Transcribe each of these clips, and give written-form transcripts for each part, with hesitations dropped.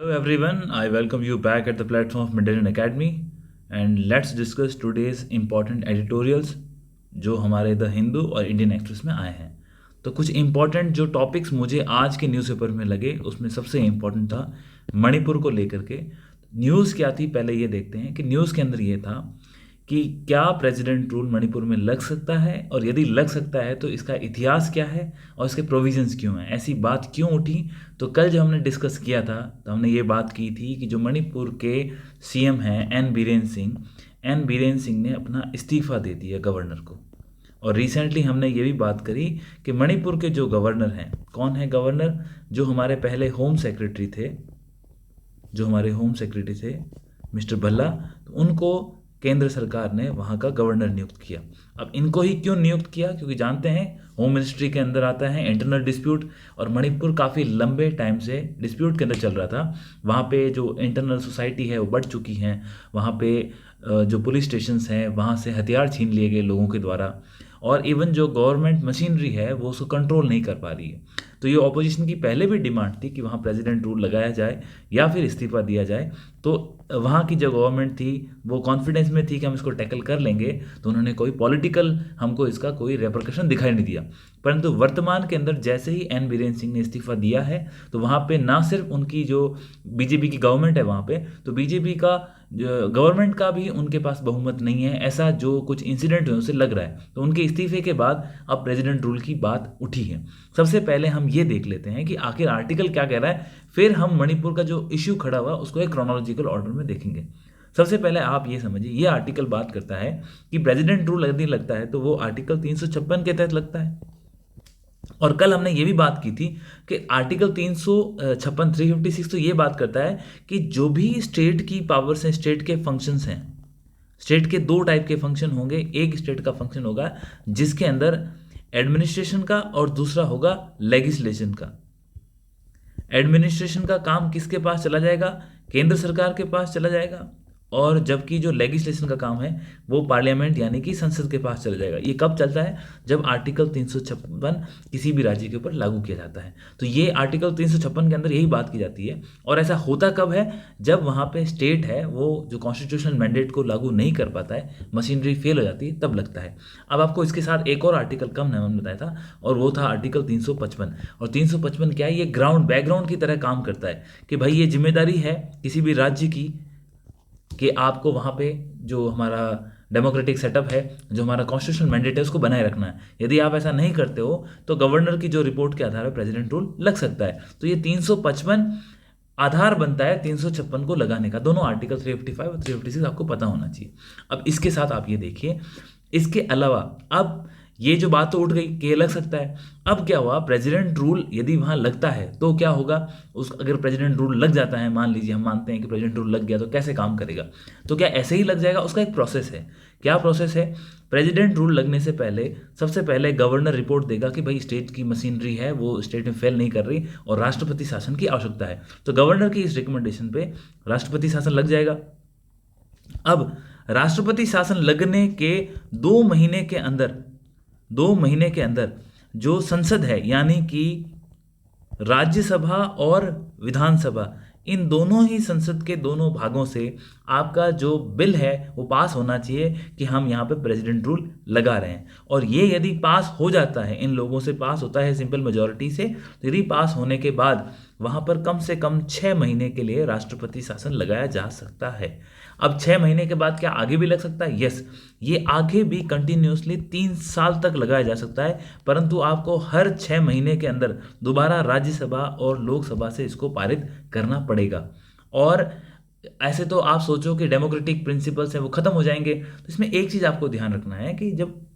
Hello everyone, I welcome you back at the platform of Mandarin Academy and let's discuss today's important editorials जो हमारे the Hindu और Indian express में आए हैं। तो कुछ इंपॉर्टेंट जो टॉपिक्स मुझे आज के न्यूज़पेपर में लगे उसमें सबसे इम्पोर्टेंट था मणिपुर को लेकर के। न्यूज़ क्या थी पहले ये देखते हैं कि न्यूज़ के अंदर ये था कि क्या प्रेसिडेंट रूल मणिपुर में लग सकता है और यदि लग सकता है तो इसका इतिहास क्या है और इसके प्रोविजंस क्यों हैं, ऐसी बात क्यों उठी। तो कल जब हमने डिस्कस किया था तो हमने ये बात की थी कि जो मणिपुर के सीएम हैं एन बीरेन सिंह ने अपना इस्तीफ़ा दे दिया गवर्नर को। और रिसेंटली हमने ये भी बात करी कि मणिपुर के जो गवर्नर हैं, कौन है गवर्नर, जो हमारे पहले होम सेक्रेटरी थे मिस्टर भल्ला, तो उनको केंद्र सरकार ने वहाँ का गवर्नर नियुक्त किया। अब इनको ही क्यों नियुक्त किया, क्योंकि जानते हैं होम मिनिस्ट्री के अंदर आता है इंटरनल डिस्प्यूट, और मणिपुर काफ़ी लंबे टाइम से डिस्प्यूट के अंदर चल रहा था। वहाँ पे जो इंटरनल सोसाइटी है वो बढ़ चुकी हैं, वहाँ पे जो पुलिस स्टेशंस हैं वहाँ से हथियार छीन लिए गए लोगों के द्वारा, और इवन जो गवर्नमेंट मशीनरी है वो उसको कंट्रोल नहीं कर पा रही है। तो ये ऑपोजिशन की पहले भी डिमांड थी कि वहाँ प्रेसिडेंट रूल लगाया जाए या फिर इस्तीफा दिया जाए। तो वहाँ की जो गवर्नमेंट थी वो कॉन्फिडेंस में थी कि हम इसको टैकल कर लेंगे, तो उन्होंने कोई पॉलिटिकल हमको इसका कोई रेपरकशन दिखाई नहीं दिया। परंतु वर्तमान के अंदर जैसे ही एन बीरेन सिंह ने इस्तीफा दिया है तो वहाँ पे ना सिर्फ उनकी जो बीजेपी की गवर्नमेंट है वहाँ पे, तो बीजेपी का गवर्नमेंट का भी उनके पास बहुमत नहीं है, ऐसा जो कुछ इंसिडेंट हुए उसे लग रहा है। तो उनके इस्तीफे के बाद अब प्रेसिडेंट रूल की बात उठी है। सबसे पहले हम ये देख लेते हैं कि आखिर आर्टिकल क्या कह रहा है, फिर हम मणिपुर का जो इश्यू खड़ा हुआ उसको एक क्रोनोलॉजिकल ऑर्डर में देखेंगे। सबसे पहले आप ये समझिए, ये आर्टिकल बात करता है कि प्रेसिडेंट रूल यदि लगता है तो वो आर्टिकल 356 के तहत लगता है। और कल हमने ये भी बात की थी कि आर्टिकल 356 356 तो ये बात करता है कि जो भी स्टेट की पावर्स हैं, स्टेट के फंक्शंस हैं, स्टेट के दो टाइप के फंक्शन होंगे। एक स्टेट का फंक्शन होगा जिसके अंदर एडमिनिस्ट्रेशन का और दूसरा होगा लेजिस्लेशन का। एडमिनिस्ट्रेशन का काम किसके पास चला जाएगा, केंद्र सरकार के पास चला जाएगा, और जबकि जो लेजिस्लेशन का काम है वो पार्लियामेंट यानी कि संसद के पास चला जाएगा। ये कब चलता है, जब आर्टिकल 356 किसी भी राज्य के ऊपर लागू किया जाता है। तो ये आर्टिकल 356 के अंदर यही बात की जाती है। और ऐसा होता कब है, जब वहाँ पे स्टेट है वो जो कॉन्स्टिट्यूशनल मैंडेट को लागू नहीं कर पाता है, मशीनरी फेल हो जाती है, तब लगता है। अब आपको इसके साथ एक और आर्टिकल कम नाम बताया था और वो था आर्टिकल 355। और 355 क्या है, ये बैकग्राउंड की तरह काम करता है कि भाई ये जिम्मेदारी है किसी भी राज्य की कि आपको वहाँ पे जो हमारा डेमोक्रेटिक सेटअप है, जो हमारा कॉन्स्टिट्यूशनल मैंडेट है, उसको बनाए रखना है। यदि आप ऐसा नहीं करते हो तो गवर्नर की जो रिपोर्ट के आधार पर प्रेसिडेंट रूल लग सकता है। तो ये 355 आधार बनता है 356 को लगाने का। दोनों आर्टिकल 355 और 356 आपको पता होना चाहिए। अब इसके साथ आप ये देखिए, इसके अलावा अब ये जो बात तो उठ गई कि ये लग सकता है। अब क्या हुआ, प्रेसिडेंट रूल यदि वहाँ लगता है तो क्या होगा, उस अगर प्रेसिडेंट रूल लग जाता है, मान लीजिए हम मानते हैं कि प्रेसिडेंट रूल लग गया, तो कैसे काम करेगा। तो क्या ऐसे ही लग जाएगा, उसका एक प्रोसेस है। क्या प्रोसेस है, प्रेसिडेंट रूल लगने से पहले सबसे पहले गवर्नर रिपोर्ट देगा कि भाई स्टेट की मशीनरी है वो स्टेट में फेल नहीं कर रही और राष्ट्रपति शासन की आवश्यकता है। तो गवर्नर की इस रिकमेंडेशन पे राष्ट्रपति शासन लग जाएगा। अब राष्ट्रपति शासन लगने के 2 महीने के अंदर जो संसद है यानी कि राज्यसभा और विधानसभा, इन दोनों ही संसद के दोनों भागों से आपका जो बिल है वो पास होना चाहिए कि हम यहाँ पे प्रेसिडेंट रूल लगा रहे हैं। और ये यदि पास हो जाता है, इन लोगों से पास होता है सिंपल मेजॉरिटी से, तो यदि पास होने के बाद वहाँ पर कम से कम 6 महीने के लिए राष्ट्रपति शासन लगाया जा सकता है। अब 6 महीने के बाद क्या आगे भी लग सकता है? यस, ये आगे भी कंटिन्यूसली 3 साल तक लगाया जा सकता है, परंतु आपको हर 6 महीने के अंदर दोबारा राज्यसभा और लोकसभा से इसको पारित करना पड़ेगा। और ऐसे तो आप सोचो कि डेमोक्रेटिक प्रिंसिपल्स हैं वो ख़त्म हो जाएंगे। तो इसमें एक चीज़ आपको ध्यान रखना है कि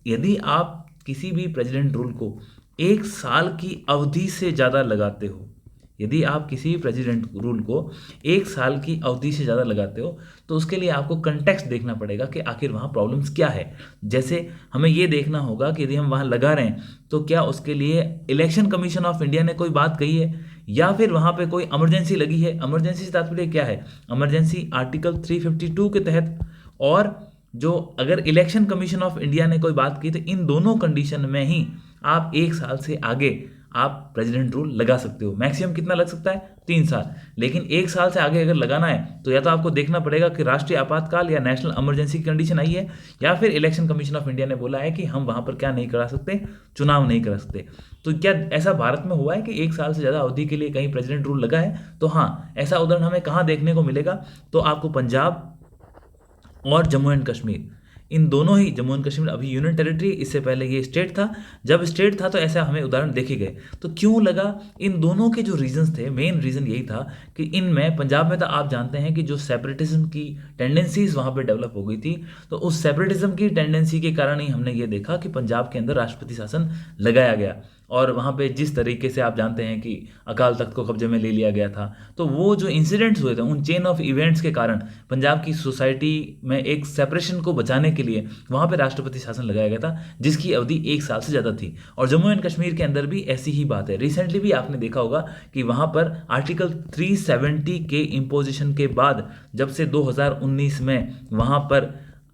यदि आप किसी भी प्रेसिडेंट रूल को 1 साल की अवधि से ज़्यादा लगाते हो, यदि आप किसी भी प्रेसिडेंट रूल को 1 साल की अवधि से ज़्यादा लगाते हो, तो उसके लिए आपको कंटेक्स्ट देखना पड़ेगा कि आखिर वहाँ प्रॉब्लम्स क्या है। जैसे हमें ये देखना होगा कि यदि हम वहाँ लगा रहे हैं तो क्या उसके लिए इलेक्शन कमीशन ऑफ इंडिया ने कोई बात कही है, या फिर वहाँ पे कोई इमरजेंसी लगी है। इमरजेंसी से तात्पर्य क्या है, इमरजेंसी आर्टिकल 352 के तहत, और जो अगर इलेक्शन कमीशन ऑफ इंडिया ने कोई बात की, तो इन दोनों कंडीशन में ही आप 1 साल से आगे आप प्रेसिडेंट रूल लगा सकते हो। मैक्सिमम कितना लग सकता है? 3 साल। लेकिन 1 साल से आगे अगर लगाना है तो या तो आपको देखना पड़ेगा कि राष्ट्रीय आपातकाल या नेशनल इमरजेंसी की कंडीशन आई है, या फिर इलेक्शन कमीशन ऑफ इंडिया ने बोला है कि हम वहाँ पर क्या नहीं करा सकते, चुनाव नहीं करा सकते। तो क्या ऐसा भारत में हुआ है कि 1 साल से ज़्यादा अवधि के लिए कहीं प्रेसिडेंट रूल लगा है? तो हाँ, ऐसा उदाहरण हमें कहाँ देखने को मिलेगा? तो आपको पंजाब और जम्मू एंड कश्मीर, इन दोनों ही, जम्मू एंड कश्मीर अभी यूनियन टेरिटरी, इससे पहले ये स्टेट था। जब स्टेट था तो ऐसा हमें उदाहरण देखे गए। तो क्यों लगा? इन दोनों के जो रीजंस थे, मेन रीजन यही था कि इनमें, पंजाब में तो आप जानते हैं कि जो सेपरेटिज्म की टेंडेंसीज वहाँ पे डेवलप हो गई थी, तो उस सेपरेटिज्म की टेंडेंसी के कारण ही हमने ये देखा कि पंजाब के अंदर राष्ट्रपति शासन लगाया गया। और वहाँ पे जिस तरीके से आप जानते हैं कि अकाल तख्त को कब्जे में ले लिया गया था, तो वो जो इंसिडेंट्स हुए थे, उन चेन ऑफ इवेंट्स के कारण पंजाब की सोसाइटी में एक सेपरेशन को बचाने के लिए वहाँ पे राष्ट्रपति शासन लगाया गया था, जिसकी अवधि 1 साल से ज़्यादा थी। और जम्मू एंड कश्मीर के अंदर भी ऐसी ही बात है। रिसेंटली भी आपने देखा होगा कि वहाँ पर आर्टिकल 370 के इम्पोजिशन के बाद, जब से 2019 में वहाँ पर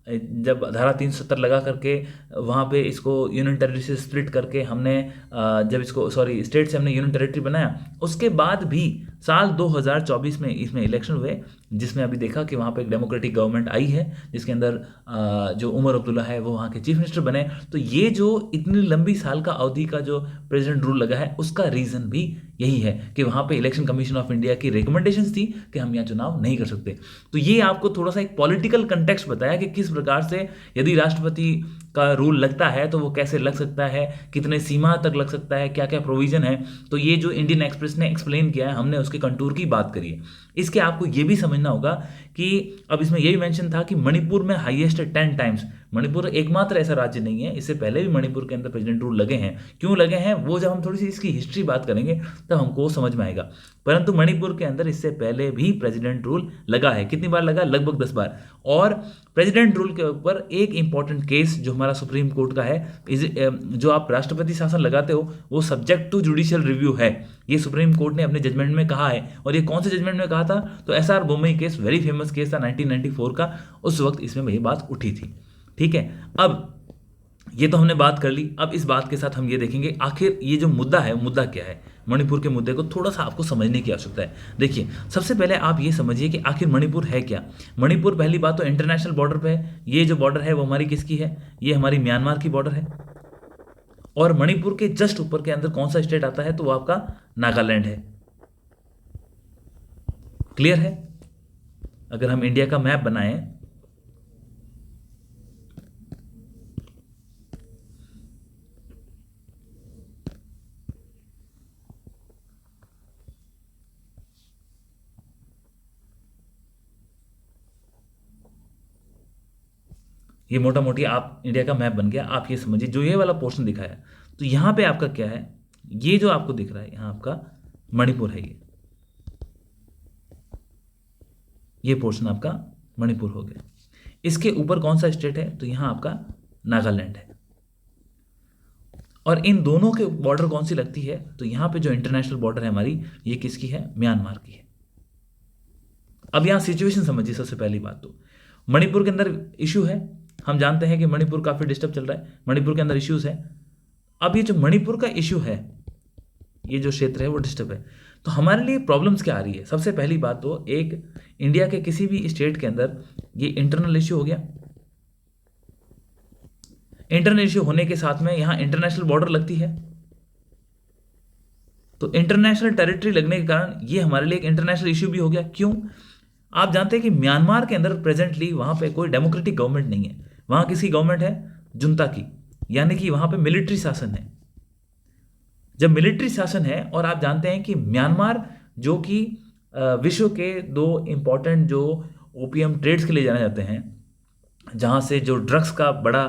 जब धारा 370 लगा करके वहाँ पे इसको यूनियन टेरिटरी से स्प्लिट करके हमने जब इसको, सॉरी, स्टेट से हमने यूनियन टेरिटरी बनाया, उसके बाद भी साल 2024 में इसमें इलेक्शन हुए, जिसमें अभी देखा कि वहाँ पे एक डेमोक्रेटिक गवर्नमेंट आई है, जिसके अंदर जो उमर अब्दुल्ला है वो वहाँ के चीफ मिनिस्टर बने। तो ये जो इतनी लंबी साल का अवधि का जो प्रेसिडेंट रूल लगा है, उसका रीज़न भी यही है कि वहाँ पे इलेक्शन कमीशन ऑफ इंडिया की रिकमेंडेशंस थी कि हम यहाँ चुनाव नहीं कर सकते। तो ये आपको थोड़ा सा एक पॉलिटिकल कंटेक्स्ट बताया कि किस प्रकार से यदि राष्ट्रपति का रूल लगता है तो वो कैसे लग सकता है, कितने सीमा तक लग सकता है, क्या क्या प्रोविजन है। तो ये जो इंडियन एक्सप्रेस ने एक्सप्लेन किया है, हमने उसके कंटूर की बात करी है। इसके आपको ये भी समझना होगा कि अब इसमें यही मेंशन था कि मणिपुर में हाईएस्ट 10 टाइम्स। मणिपुर एकमात्र ऐसा राज्य नहीं है, इससे पहले भी मणिपुर के अंदर प्रेसिडेंट रूल लगे हैं। क्यों लगे हैं वो जब हम थोड़ी सी इसकी हिस्ट्री बात करेंगे तब हमको समझ में आएगा। परंतु मणिपुर के अंदर इससे पहले भी प्रेसिडेंट रूल लगा है। कितनी बार लगा? लगभग 10 बार। और प्रेसिडेंट रूल के ऊपर एक इंपॉर्टेंट केस जो हमारा सुप्रीम कोर्ट का है, जो आप राष्ट्रपति शासन लगाते हो वो सब्जेक्ट टू जुडिशियल रिव्यू है, ये सुप्रीम कोर्ट ने अपने जजमेंट में कहा है। और ये कौन से जजमेंट में कहा था? तो SR Bommai case, very famous case था 1994 का, उस वक्त इसमें ये बात उठी थी। ठीक है, अब ये तो हमने बात कर ली। अब इस बात के साथ हम ये देखेंगे आखिर ये जो मुद्दा है, मुद्दा क्या है। मणिपुर के मुद्दे को थोड़ा सा आपको समझने की आवश्यकता है। देखिए, सबसे पहले आप ये समझिए कि आखिर मणिपुर है क्या। मणिपुर, पहली बात तो इंटरनेशनल बॉर्डर पे है। ये जो बॉर्डर है वो हमारी किसकी है? ये हमारी म्यांमार की बॉर्डर है। और मणिपुर के जस्ट ऊपर के अंदर कौन सा स्टेट आता है? तो वो आपका नागालैंड है। क्लियर है? अगर हम इंडिया का मैप बनाएं, ये मोटा मोटी आप इंडिया का मैप बन गया। आप ये समझिए, जो ये वाला पोर्शन दिखाया, तो यहाँ पे आपका क्या है? ये जो आपको दिख रहा है यहाँ आपका मणिपुर है। ये पोर्शन आपका मणिपुर हो गया। इसके ऊपर कौन सा स्टेट है? तो यहाँ आपका नागालैंड है। और इन दोनों के बॉर्डर कौन सी लगती है? तो यहाँ पे जो इंटरनेशनल बॉर्डर है हमारी, ये किसकी है? म्यांमार की है। अब यहाँ सिचुएशन समझिए। सबसे पहली बात तो मणिपुर के अंदर इशू है। हम जानते हैं कि मणिपुर काफ़ी डिस्टर्ब चल रहा है, मणिपुर के अंदर इश्यूज है। अब ये जो मणिपुर का इशू है, ये जो क्षेत्र है वो डिस्टर्ब है, तो हमारे लिए प्रॉब्लम्स क्या आ रही है? सबसे पहली बात तो एक, इंडिया के किसी भी स्टेट के अंदर ये इंटरनल इश्यू हो गया। इंटरनल इश्यू होने के साथ में यहाँ इंटरनेशनल बॉर्डर लगती है, तो इंटरनेशनल टेरिटरी लगने के कारण ये हमारे लिए एक इंटरनेशनल इश्यू भी हो गया। क्यों? आप जानते हैं कि म्यांमार के अंदर प्रेजेंटली वहाँ पे कोई डेमोक्रेटिक गवर्नमेंट नहीं है। वहाँ किसकी गवर्नमेंट है? जुंता की, यानी कि वहाँ पे मिलिट्री शासन है। जब मिलिट्री शासन है, और आप जानते हैं कि म्यांमार जो कि विश्व के 2 इंपॉर्टेंट जो ओपीएम ट्रेड्स के लिए जाने जाते हैं, जहाँ से जो ड्रग्स का बड़ा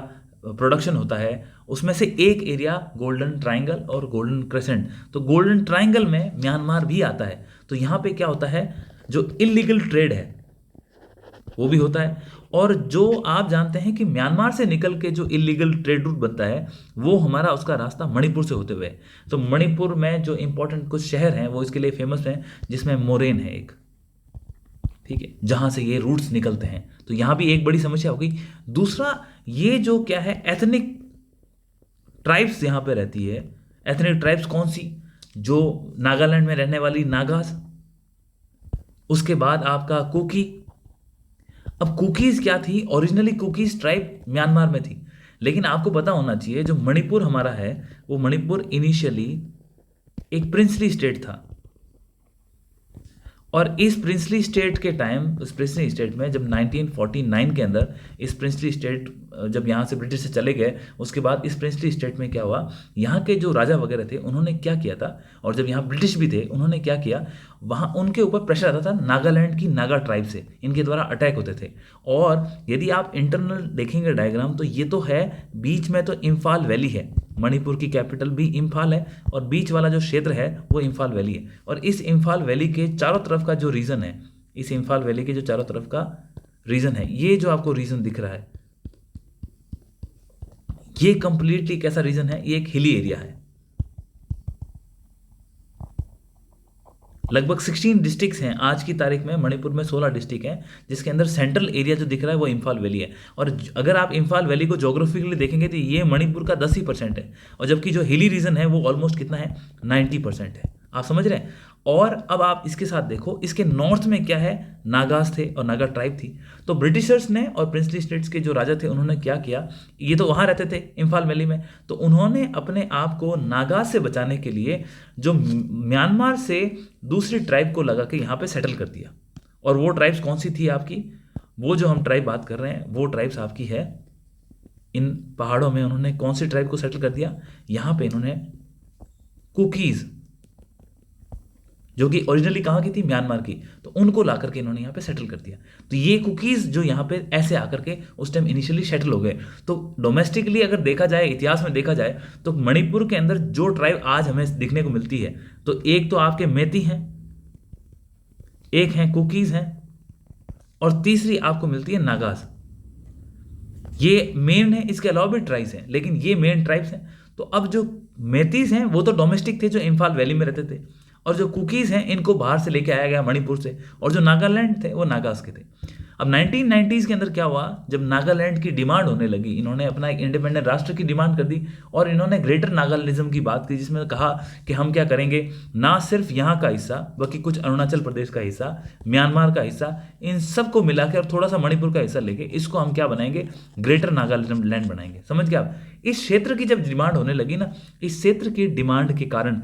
प्रोडक्शन होता है, उसमें से एक एरिया गोल्डन ट्रायंगल और गोल्डन क्रेसेंट। तो गोल्डन ट्रायंगल में म्यांमार भी आता है। तो यहाँ पे क्या होता है? जो इलीगल ट्रेड है वो भी होता है। और जो आप जानते हैं कि म्यांमार से निकल के जो इलीगल ट्रेड रूट बनता है, वो हमारा उसका रास्ता मणिपुर से होते हुए। तो मणिपुर में जो इंपॉर्टेंट कुछ शहर हैं वो इसके लिए फेमस हैं, जिसमें मोरेन है एक, ठीक है, जहाँ से ये रूट्स निकलते हैं। तो यहाँ भी एक बड़ी समस्या हो गई। दूसरा, ये जो क्या है, एथनिक ट्राइब्स यहाँ पे रहती है, एथनिक ट्राइब्स कौन सी? जो नागालैंड में रहने वाली नागास, उसके बाद आपका कुकी। अब कुकीज क्या थी? ओरिजिनली कुकीज ट्राइब म्यांमार में थी, लेकिन आपको पता होना चाहिए जो मणिपुर हमारा है, वो मणिपुर इनिशियली एक प्रिंसली स्टेट था। और इस प्रिंसली स्टेट के टाइम, उस प्रिंसली स्टेट में जब 1949 के अंदर इस प्रिंसली स्टेट जब यहाँ से ब्रिटिश से चले गए, उसके बाद इस प्रिंसली स्टेट में क्या हुआ, यहाँ के जो राजा वगैरह थे उन्होंने क्या किया था, और जब यहाँ ब्रिटिश भी थे उन्होंने क्या किया, वहाँ उनके ऊपर प्रेशर आता था नागालैंड की नागा ट्राइब से, इनके द्वारा अटैक होते थे। और यदि आप इंटरनल देखेंगे डायग्राम, तो ये तो है बीच में तो इम्फाल वैली है, मणिपुर की कैपिटल भी इम्फाल है, और बीच वाला जो क्षेत्र है वो इम्फाल वैली है। और इस इम्फाल वैली के चारों तरफ का जो रीजन है, इस इम्फाल वैली के जो चारों तरफ का रीजन है, ये जो आपको रीजन दिख रहा है, ये कंप्लीटली कैसा रीजन है, ये एक हिली एरिया है। लगभग 16 डिस्ट्रिक्ट्स हैं आज की तारीख में, मणिपुर में 16 डिस्ट्रिक्ट हैं, जिसके अंदर सेंट्रल एरिया जो दिख रहा है वो इम्फाल वैली है। और अगर आप इम्फाल वैली को जोग्राफिकली देखेंगे तो ये मणिपुर का 10% है, और जबकि जो हिली रीजन है वो ऑलमोस्ट कितना है, 90% है। आप समझ रहे हैं? और अब आप इसके साथ देखो, इसके नॉर्थ में क्या है, नागास थे और नागा ट्राइब थी। तो ब्रिटिशर्स ने और प्रिंसली स्टेट्स के जो राजा थे उन्होंने क्या किया, ये तो वहाँ रहते थे इम्फाल वैली में, तो उन्होंने अपने आप को नागास से बचाने के लिए जो म्यांमार से दूसरी ट्राइब को लगा के यहाँ पे सेटल कर दिया। और वो ट्राइब्स कौन सी थी आपकी, वो जो हम ट्राइब बात कर रहे हैं वो ट्राइब्स आपकी है इन पहाड़ों में। उन्होंने कौन सी ट्राइब को सेटल कर दिया, यहाँ पे इन्होंने कुकीज़, जो कि ओरिजिनली कहाँ की थी, म्यांमार की, तो उनको ला करके इन्होंने यहाँ पे सेटल कर दिया। तो ये कुकीज़ जो यहाँ पे ऐसे आकर के उस टाइम इनिशियली सेटल हो गए। तो डोमेस्टिकली अगर देखा जाए, इतिहास में देखा जाए, तो मणिपुर के अंदर जो ट्राइब आज हमें दिखने को मिलती है, तो एक तो आपके मेती हैं, एक हैं कुकीज़ हैं, और तीसरी आपको मिलती है नागास। ये मेन है, इसके अलावा भी ट्राइब्स हैं, लेकिन ये मेन ट्राइब्स हैं। तो अब जो मेतीस हैं वो तो डोमेस्टिक थे, जो इम्फाल वैली में रहते थे, और जो कुकीज़ हैं इनको बाहर से लेके आया गया मणिपुर से, और जो नागालैंड थे वो नागास के थे। अब 1990s के अंदर क्या हुआ, जब नागालैंड की डिमांड होने लगी, इन्होंने अपना एक इंडिपेंडेंट राष्ट्र की डिमांड कर दी, और इन्होंने ग्रेटर नागालैंडिज्म की बात की, जिसमें कहा कि हम क्या करेंगे, ना सिर्फ यहाँ का हिस्सा बल्कि कुछ अरुणाचल प्रदेश का हिस्सा, म्यांमार का हिस्सा, इन सबको मिला के और थोड़ा सा मणिपुर का हिस्सा लेके इसको हम क्या बनाएंगे, ग्रेटर नागालैंड बनाएंगे। समझ गए आप? इस क्षेत्र की जब डिमांड होने लगी ना, इस क्षेत्र की डिमांड के कारण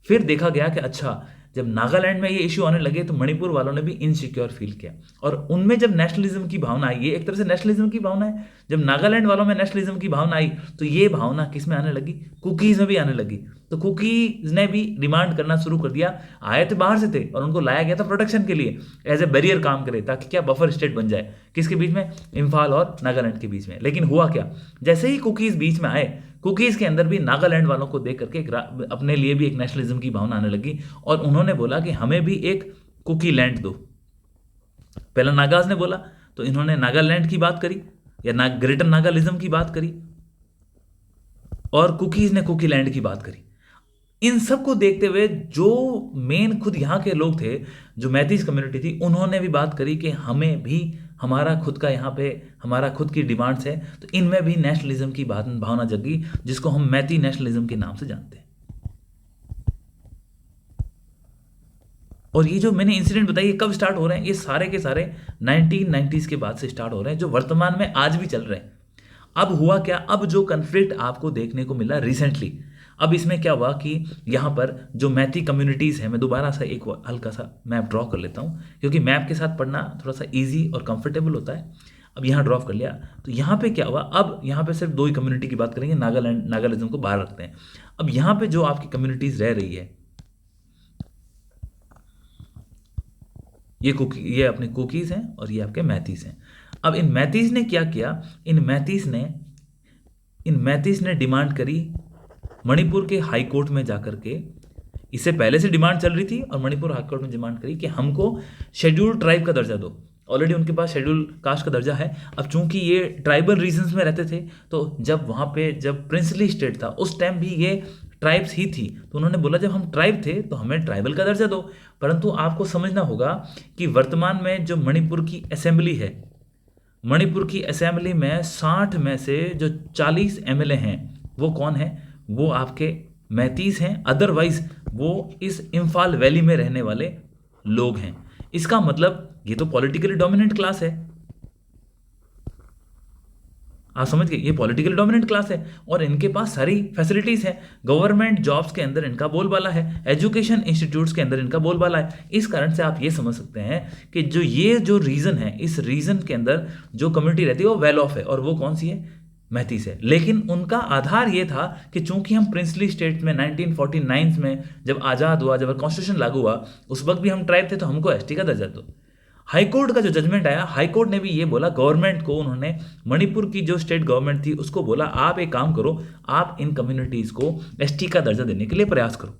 फिर देखा गया कि अच्छा, जब नागालैंड में ये इश्यू आने लगे तो मणिपुर वालों ने भी इनसिक्योर फील किया, और उनमें जब नेशनलिज्म की भावना आई, ये एक तरह से नेशनलिज्म की भावना है, जब नागालैंड वालों में नेशनलिज्म की भावना आई तो ये भावना किस में आने लगी, कुकीज़ में भी आने लगी। तो कुकीज़ ने भी डिमांड करना शुरू कर दिया। आए थे बाहर से थे, और उनको लाया गया था प्रोटेक्शन के लिए, एज ए बैरियर काम करे, ताकि क्या बफर स्टेट बन जाए, किसके बीच में, इम्फाल और नागालैंड के बीच में। लेकिन हुआ क्या, जैसे ही कुकीज़ बीच में आए, कुकीज़ के अंदर भी नागालैंड वालों को देख करके अपने लिए भी एक नेशनलिज्म की भावना आने लगी, और उन्होंने बोला कि हमें भी एक कुकी लैंड दो। पहला नागाज ने बोला, तो इन्होंने नागालैंड की बात करी, या ग्रेटर नागालिज्म की बात करी, और कुकीज़ ने कुकी लैंड की बात करी। इन सब को देखते हुए जो मेन खुद यहाँ के लोग थे, जो मैतीस कम्युनिटी थी, उन्होंने भी बात करी कि हमें भी हमारा खुद का यहाँ पे हमारा खुद की डिमांड्स है। तो इनमें भी नेशनलिज्म की भावना जगी, जिसको हम मैती नेशनलिज्म के नाम से जानते हैं। और ये जो मैंने इंसिडेंट बताई, ये कब स्टार्ट हो रहे हैं, ये सारे के सारे 1990s के बाद से स्टार्ट हो रहे हैं, जो वर्तमान में आज भी चल रहे हैं। अब हुआ क्या, अब जो कन्फ्लिक्ट आपको देखने को मिला रिसेंटली, अब इसमें क्या हुआ कि यहाँ पर जो मैती कम्युनिटीज़ हैं, मैं दोबारा सा एक हल्का सा मैप ड्रॉ कर लेता हूँ, क्योंकि मैप के साथ पढ़ना थोड़ा सा इजी और कंफर्टेबल होता है। अब यहाँ ड्रॉ कर लिया, तो यहाँ पे क्या हुआ, अब यहाँ पे सिर्फ दो ही कम्युनिटी की बात करेंगे, नागालिज्म को बाहर रखते हैं। अब यहाँ पे जो आपकी कम्युनिटीज़ रह रही है, ये अपने कुकीज़ हैं और ये आपके मैतीस हैं। अब इन मैतीस ने क्या किया, इन मैतीस ने डिमांड करी मणिपुर के हाई कोर्ट में जाकर के। इससे पहले से डिमांड चल रही थी, और मणिपुर हाई कोर्ट में डिमांड करी कि हमको शेड्यूल्ड ट्राइब का दर्जा दो। ऑलरेडी उनके पास शेड्यूल कास्ट का दर्जा है। अब चूंकि ये ट्राइबल रीजन्स में रहते थे, तो जब वहाँ पे जब प्रिंसली स्टेट था उस टाइम भी ये ट्राइब्स ही थी, तो उन्होंने बोला जब हम ट्राइब थे तो हमें ट्राइबल का दर्जा दो। परंतु आपको समझना होगा कि वर्तमान में जो मणिपुर की असेंबली है, मणिपुर की असेंबली में 60 में से जो 40 MLA हैं, वो कौन है, वो आपके मैतीस हैं, अदरवाइज वो इस इम्फाल वैली में रहने वाले लोग हैं। इसका मतलब ये तो पॉलिटिकली डोमिनेंट क्लास है। आप समझ गए, ये पॉलिटिकल डोमिनेंट क्लास है और इनके पास सारी फैसिलिटीज हैं। गवर्नमेंट जॉब्स के अंदर इनका बोलबाला है, एजुकेशन इंस्टीट्यूट्स के अंदर इनका बोलबाला है। इस कारण से आप ये समझ सकते हैं कि जो रीजन है, इस रीजन के अंदर जो कम्युनिटी रहती है वो वेल ऑफ है, और वो कौन सी है? मैतीस है। लेकिन उनका आधार ये था कि चूंकि हम प्रिंसली स्टेट में 1949 में जब आज़ाद हुआ, जब कॉन्स्टिट्यूशन लागू हुआ, उस वक्त भी हम ट्राइब थे, तो हमको एसटी का दर्जा दो। हाईकोर्ट का जो जजमेंट आया, हाईकोर्ट ने भी ये बोला गवर्नमेंट को, उन्होंने मणिपुर की जो स्टेट गवर्नमेंट थी उसको बोला आप एक काम करो, आप इन कम्युनिटीज़ को एसटी का दर्जा देने के लिए प्रयास करो।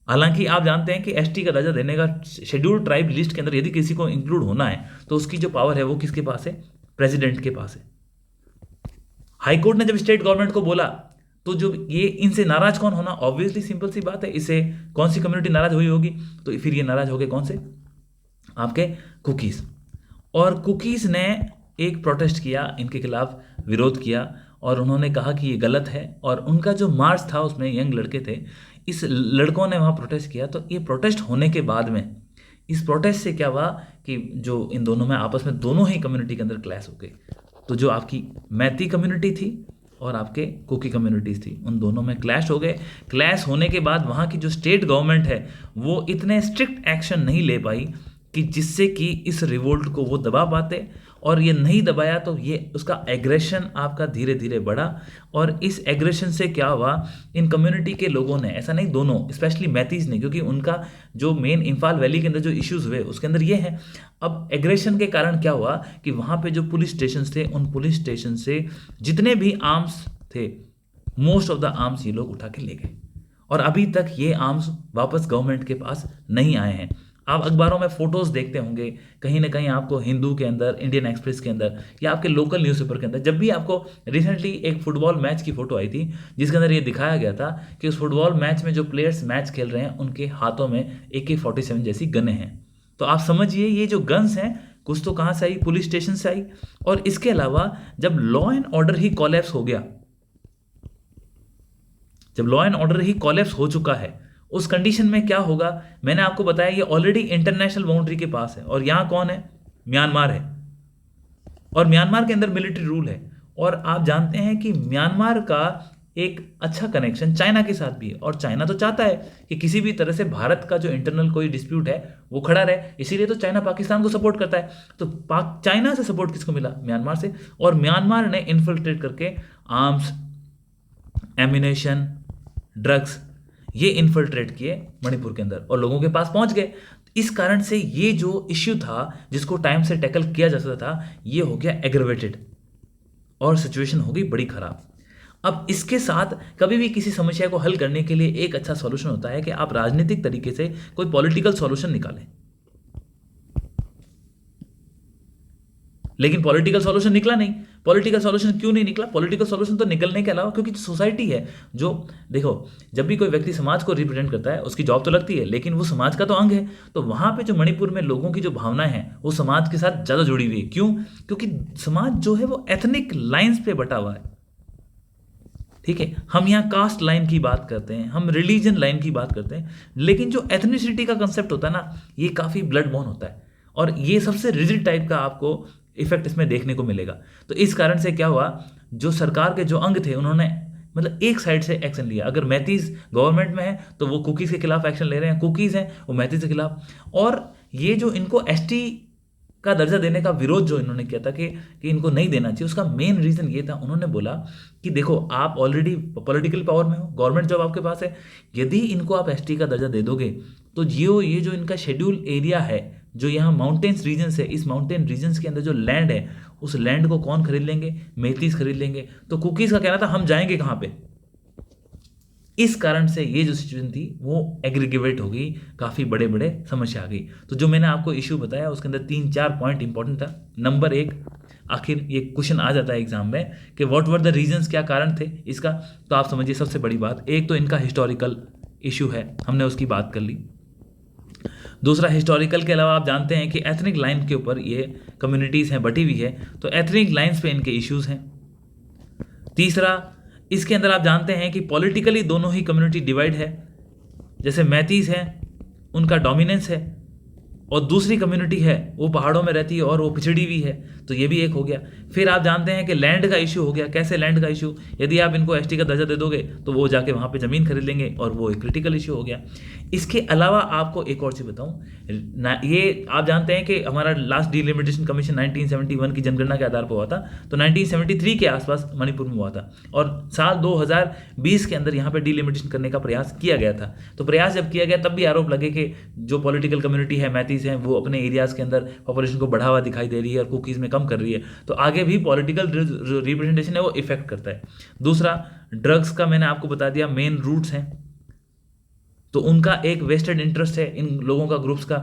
हालांकि आप जानते हैं कि एसटी का दर्जा देने का शेड्यूल्ड ट्राइब लिस्ट के अंदर यदि किसी को इंक्लूड होना है तो उसकी जो पावर है वो किसके पास है? प्रेसिडेंट के पास है। हाईकोर्ट ने जब स्टेट गवर्नमेंट को बोला तो जो ये इनसे नाराज कौन होना? ऑब्वियसली सिंपल सी बात है, इससे कौन सी कम्युनिटी नाराज हुई होगी? तो फिर ये नाराज हो गए कौन से? आपके कुकीज़। और कुकीज़ ने एक प्रोटेस्ट किया, इनके खिलाफ विरोध किया और उन्होंने कहा कि ये गलत है। और उनका जो मार्च था उसमें यंग लड़के थे, इस लड़कों ने वहाँ प्रोटेस्ट किया। तो ये प्रोटेस्ट होने के बाद में इस प्रोटेस्ट से क्या हुआ कि जो इन दोनों में आपस में दोनों ही कम्युनिटी के अंदर क्लैश हो गए। तो जो आपकी मैती कम्युनिटी थी और आपके कुकी कम्युनिटीज़ थी, उन दोनों में क्लैश हो गए। क्लैश होने के बाद वहाँ की जो स्टेट गवर्नमेंट है वो इतने स्ट्रिक्ट एक्शन नहीं ले पाई कि जिससे कि इस रिवोल्ट को वो दबा पाते, और ये नहीं दबाया तो ये उसका एग्रेशन आपका धीरे धीरे बढ़ा। और इस एग्रेशन से क्या हुआ, इन कम्युनिटी के लोगों ने, ऐसा नहीं दोनों, स्पेशली मैतीज ने, क्योंकि उनका जो मेन इम्फाल वैली के अंदर जो इश्यूज हुए उसके अंदर ये हैं। अब एग्रेशन के कारण क्या हुआ कि वहाँ पे जो पुलिस स्टेशन थे, उन पुलिस स्टेशन से जितने भी आर्म्स थे, मोस्ट ऑफ द आर्म्स ये लोग उठा के ले गए, और अभी तक ये आर्म्स वापस गवर्नमेंट के पास नहीं आए हैं। आप अखबारों में फोटोज देखते होंगे, कहीं ना कहीं आपको हिंदू के अंदर, इंडियन एक्सप्रेस के अंदर, या आपके लोकल न्यूज़पेपर के अंदर, जब भी आपको रिसेंटली एक फुटबॉल मैच की फोटो आई थी जिसके अंदर ये दिखाया गया था कि उस फुटबॉल मैच में जो प्लेयर्स मैच खेल रहे हैं उनके हाथों में AK-47 जैसी गनें हैं। तो आप समझिए ये जो गन्स हैं कुछ तो कहाँ से आई? पुलिस स्टेशन से आई। और इसके अलावा जब law and order he collapse हो गया, जब law and order he collapse हो चुका है, उस कंडीशन में क्या होगा? मैंने आपको बताया ये ऑलरेडी इंटरनेशनल बाउंड्री के पास है, और यहां कौन है? म्यांमार है, और म्यांमार के अंदर मिलिट्री रूल है। और आप जानते हैं कि म्यांमार का एक अच्छा कनेक्शन चाइना के साथ भी है, और चाइना तो चाहता है कि किसी भी तरह से भारत का जो इंटरनल कोई डिस्प्यूट है वो खड़ा रहे, इसीलिए तो चाइना पाकिस्तान को सपोर्ट करता है। तो चाइना से सपोर्ट किसको मिला? म्यांमार से। और म्यांमार ने इन्फिल्ट्रेट करके आर्म्स, एम्यूनेशन, ड्रग्स ये इन्फिल्ट्रेट किए मणिपुर के अंदर और लोगों के पास पहुंच गए। इस कारण से ये जो इश्यू था जिसको टाइम से टैकल किया जा सकता था, ये हो गया एग्रेवेटेड और सिचुएशन हो गई बड़ी खराब। अब इसके साथ कभी भी किसी समस्या को हल करने के लिए एक अच्छा सॉल्यूशन होता है कि आप राजनीतिक तरीके से कोई पॉलिटिकल सॉल्यूशन निकालें। लेकिन पॉलिटिकल सॉल्यूशन निकला नहीं। पॉलिटिकल सॉल्यूशन क्यों नहीं निकला? पॉलिटिकल सॉल्यूशन तो निकलने के अलावा क्योंकि सोसाइटी है जो, देखो, जब भी कोई व्यक्ति समाज को रिप्रेजेंट करता है उसकी जॉब तो लगती है, लेकिन वो समाज का तो अंग है। तो वहाँ पे जो मणिपुर में लोगों की जो भावनाएं हैं वो समाज के साथ ज़्यादा जुड़ी हुई है। क्यों? क्योंकि समाज जो है वो एथनिक लाइन्स पे बटा हुआ है। ठीक है, हम यहाँ कास्ट लाइन की बात करते हैं, हम रिलीजन लाइन की बात करते हैं, लेकिन जो एथनिसिटी का कंसेप्ट होता है ना, ये काफ़ी ब्लड बॉर्न होता है, और ये सबसे रिजिड टाइप का आपको इफेक्ट इसमें देखने को मिलेगा। तो इस कारण से क्या हुआ, जो सरकार के जो अंग थे उन्होंने मतलब एक साइड से एक्शन लिया। अगर मैतीज गवर्नमेंट में है तो वो कुकीज़ के खिलाफ एक्शन ले रहे हैं, कुकीज़ हैं वो मैतीज के खिलाफ। और ये जो इनको एसटी का दर्जा देने का विरोध जो इन्होंने किया था कि इनको नहीं देना चाहिए, उसका मेन रीज़न ये था, उन्होंने बोला कि देखो आप ऑलरेडी पॉलिटिकल पावर में हो, गवर्नमेंट जॉब आपके पास है, यदि इनको आप एसटी का दर्जा दे दोगे तो ये जो इनका शेड्यूल एरिया है, जो यहाँ माउंटेन्स रीजन्स है, इस माउंटेन रीजन्स के अंदर जो लैंड है, उस लैंड को कौन खरीद लेंगे? मैतीज खरीद लेंगे। तो कुकीज़ का कहना था हम जाएंगे कहाँ पे? इस कारण से ये जो सिचुएशन थी वो एग्रीगेट हो गई, काफ़ी बड़े बड़े समस्या आ गई। तो जो मैंने आपको इश्यू बताया उसके अंदर 3-4 पॉइंट इंपॉर्टेंट था। नंबर 1, आखिर ये क्वेश्चन आ जाता है एग्जाम में कि व्हाट वर द रीजंस, क्या कारण थे इसका। तो आप समझिए सबसे बड़ी बात, एक तो इनका हिस्टोरिकल इशू है, हमने उसकी बात कर ली। दूसरा, हिस्टोरिकल के अलावा आप जानते हैं कि एथनिक लाइन के ऊपर ये कम्युनिटीज़ हैं बटी हुई है, तो एथनिक लाइन्स पे इनके इश्यूज़ हैं। तीसरा, इसके अंदर आप जानते हैं कि पॉलिटिकली दोनों ही कम्युनिटी डिवाइड है। जैसे मैतीस हैं, उनका डोमिनेंस है, और दूसरी कम्युनिटी है वो पहाड़ों में रहती है और वो पिछड़ी भी है, तो ये भी एक हो गया। फिर आप जानते हैं कि लैंड का इशू हो गया। कैसे लैंड का इशू? यदि आप इनको एसटी का दर्जा दे दोगे तो वो जाके वहाँ पे ज़मीन खरीद लेंगे, और वो एक क्रिटिकल इशू हो गया। इसके अलावा आपको एक और चीज़ बताऊँ, ये आप जानते हैं कि हमारा लास्ट डिलिमिटेशन कमीशन 1971 की जनगणना के आधार पर हुआ था, तो 1973 के आसपास मणिपुर में हुआ था, और साल 2020 के अंदर यहाँ पे डिलिमिटेशन करने का प्रयास किया गया था। तो प्रयास जब किया गया तब भी आरोप लगे कि जो पॉलिटिकल कम्युनिटी है, मैतीस हैं, वो अपने एरियाज़ के अंदर पॉपुलेशन को बढ़ावा दिखाई दे रही है और कुकीज़ में कम कर रही है, तो आगे भी पॉलिटिकल रिप्रेजेंटेशन है वो इफेक्ट करता है। दूसरा, ड्रग्स का मैंने आपको बता दिया मेन रूट्स हैं, तो उनका एक वेस्टेड इंटरेस्ट है इन लोगों का, ग्रुप्स का।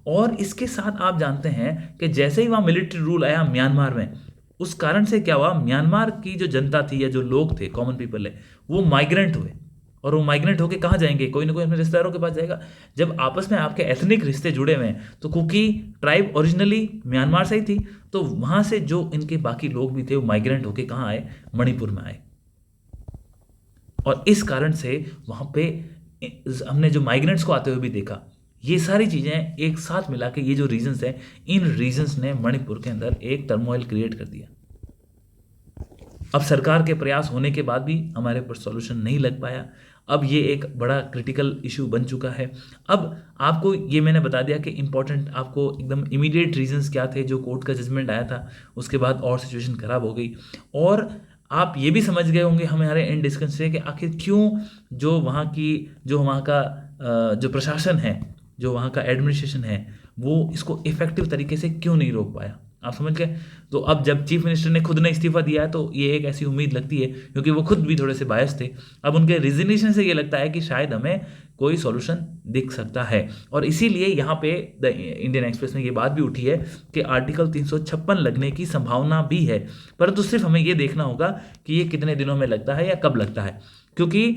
और इसके साथ आप जानते हैं कि जैसे ही वहाँ मिलिट्री रूल आया म्यांमार में, उस कारण से क्या हुआ, म्यांमार की जो जनता थी या जो लोग थे, कॉमन पीपल है, वो माइग्रेंट हुए। और वो माइग्रेंट होके कहाँ जाएंगे? कोई ना कोई अपने रिश्तेदारों के पास जाएगा। जब आपस में आपके एथनिक रिश्ते जुड़े हुए हैं, तो कुकी ट्राइब ओरिजिनली म्यांमार से ही थी, तो वहाँ से जो इनके बाकी लोग भी थे वो माइग्रेंट होके कहाँ आए? मणिपुर में आए। और इस कारण से वहाँ पे हमने जो माइग्रेंट्स को आते हुए भी देखा। ये सारी चीज़ें एक साथ मिला के, ये जो रीजंस हैं, इन रीजंस ने मणिपुर के अंदर एक टर्मोइल क्रिएट कर दिया। अब सरकार के प्रयास होने के बाद भी हमारे पर सॉल्यूशन नहीं लग पाया। अब ये एक बड़ा क्रिटिकल इशू बन चुका है। अब आपको ये मैंने बता दिया कि इंपॉर्टेंट, आपको एकदम इमीडिएट रीजंस क्या थे। जो कोर्ट का जजमेंट आया था उसके बाद और सिचुएशन खराब हो गई, और आप ये भी समझ गए होंगे हमारे इन डिस्कशन से कि आखिर क्यों जो वहाँ का जो प्रशासन है, जो वहाँ का एडमिनिस्ट्रेशन है, वो इसको इफेक्टिव तरीके से क्यों नहीं रोक पाया। आप समझ गए? तो अब जब चीफ मिनिस्टर ने खुद ने इस्तीफा दिया है, तो ये एक ऐसी उम्मीद लगती है, क्योंकि वो खुद भी थोड़े से बायस थे। अब उनके रिजिग्नेशन से ये लगता है कि शायद हमें कोई सॉल्यूशन दिख सकता है, और इसीलिए यहाँ पे द इंडियन एक्सप्रेस में ये बात भी उठी है कि आर्टिकल 356 लगने की संभावना भी है, परंतु सिर्फ हमें ये देखना होगा कि ये कितने दिनों में लगता है या कब लगता है, क्योंकि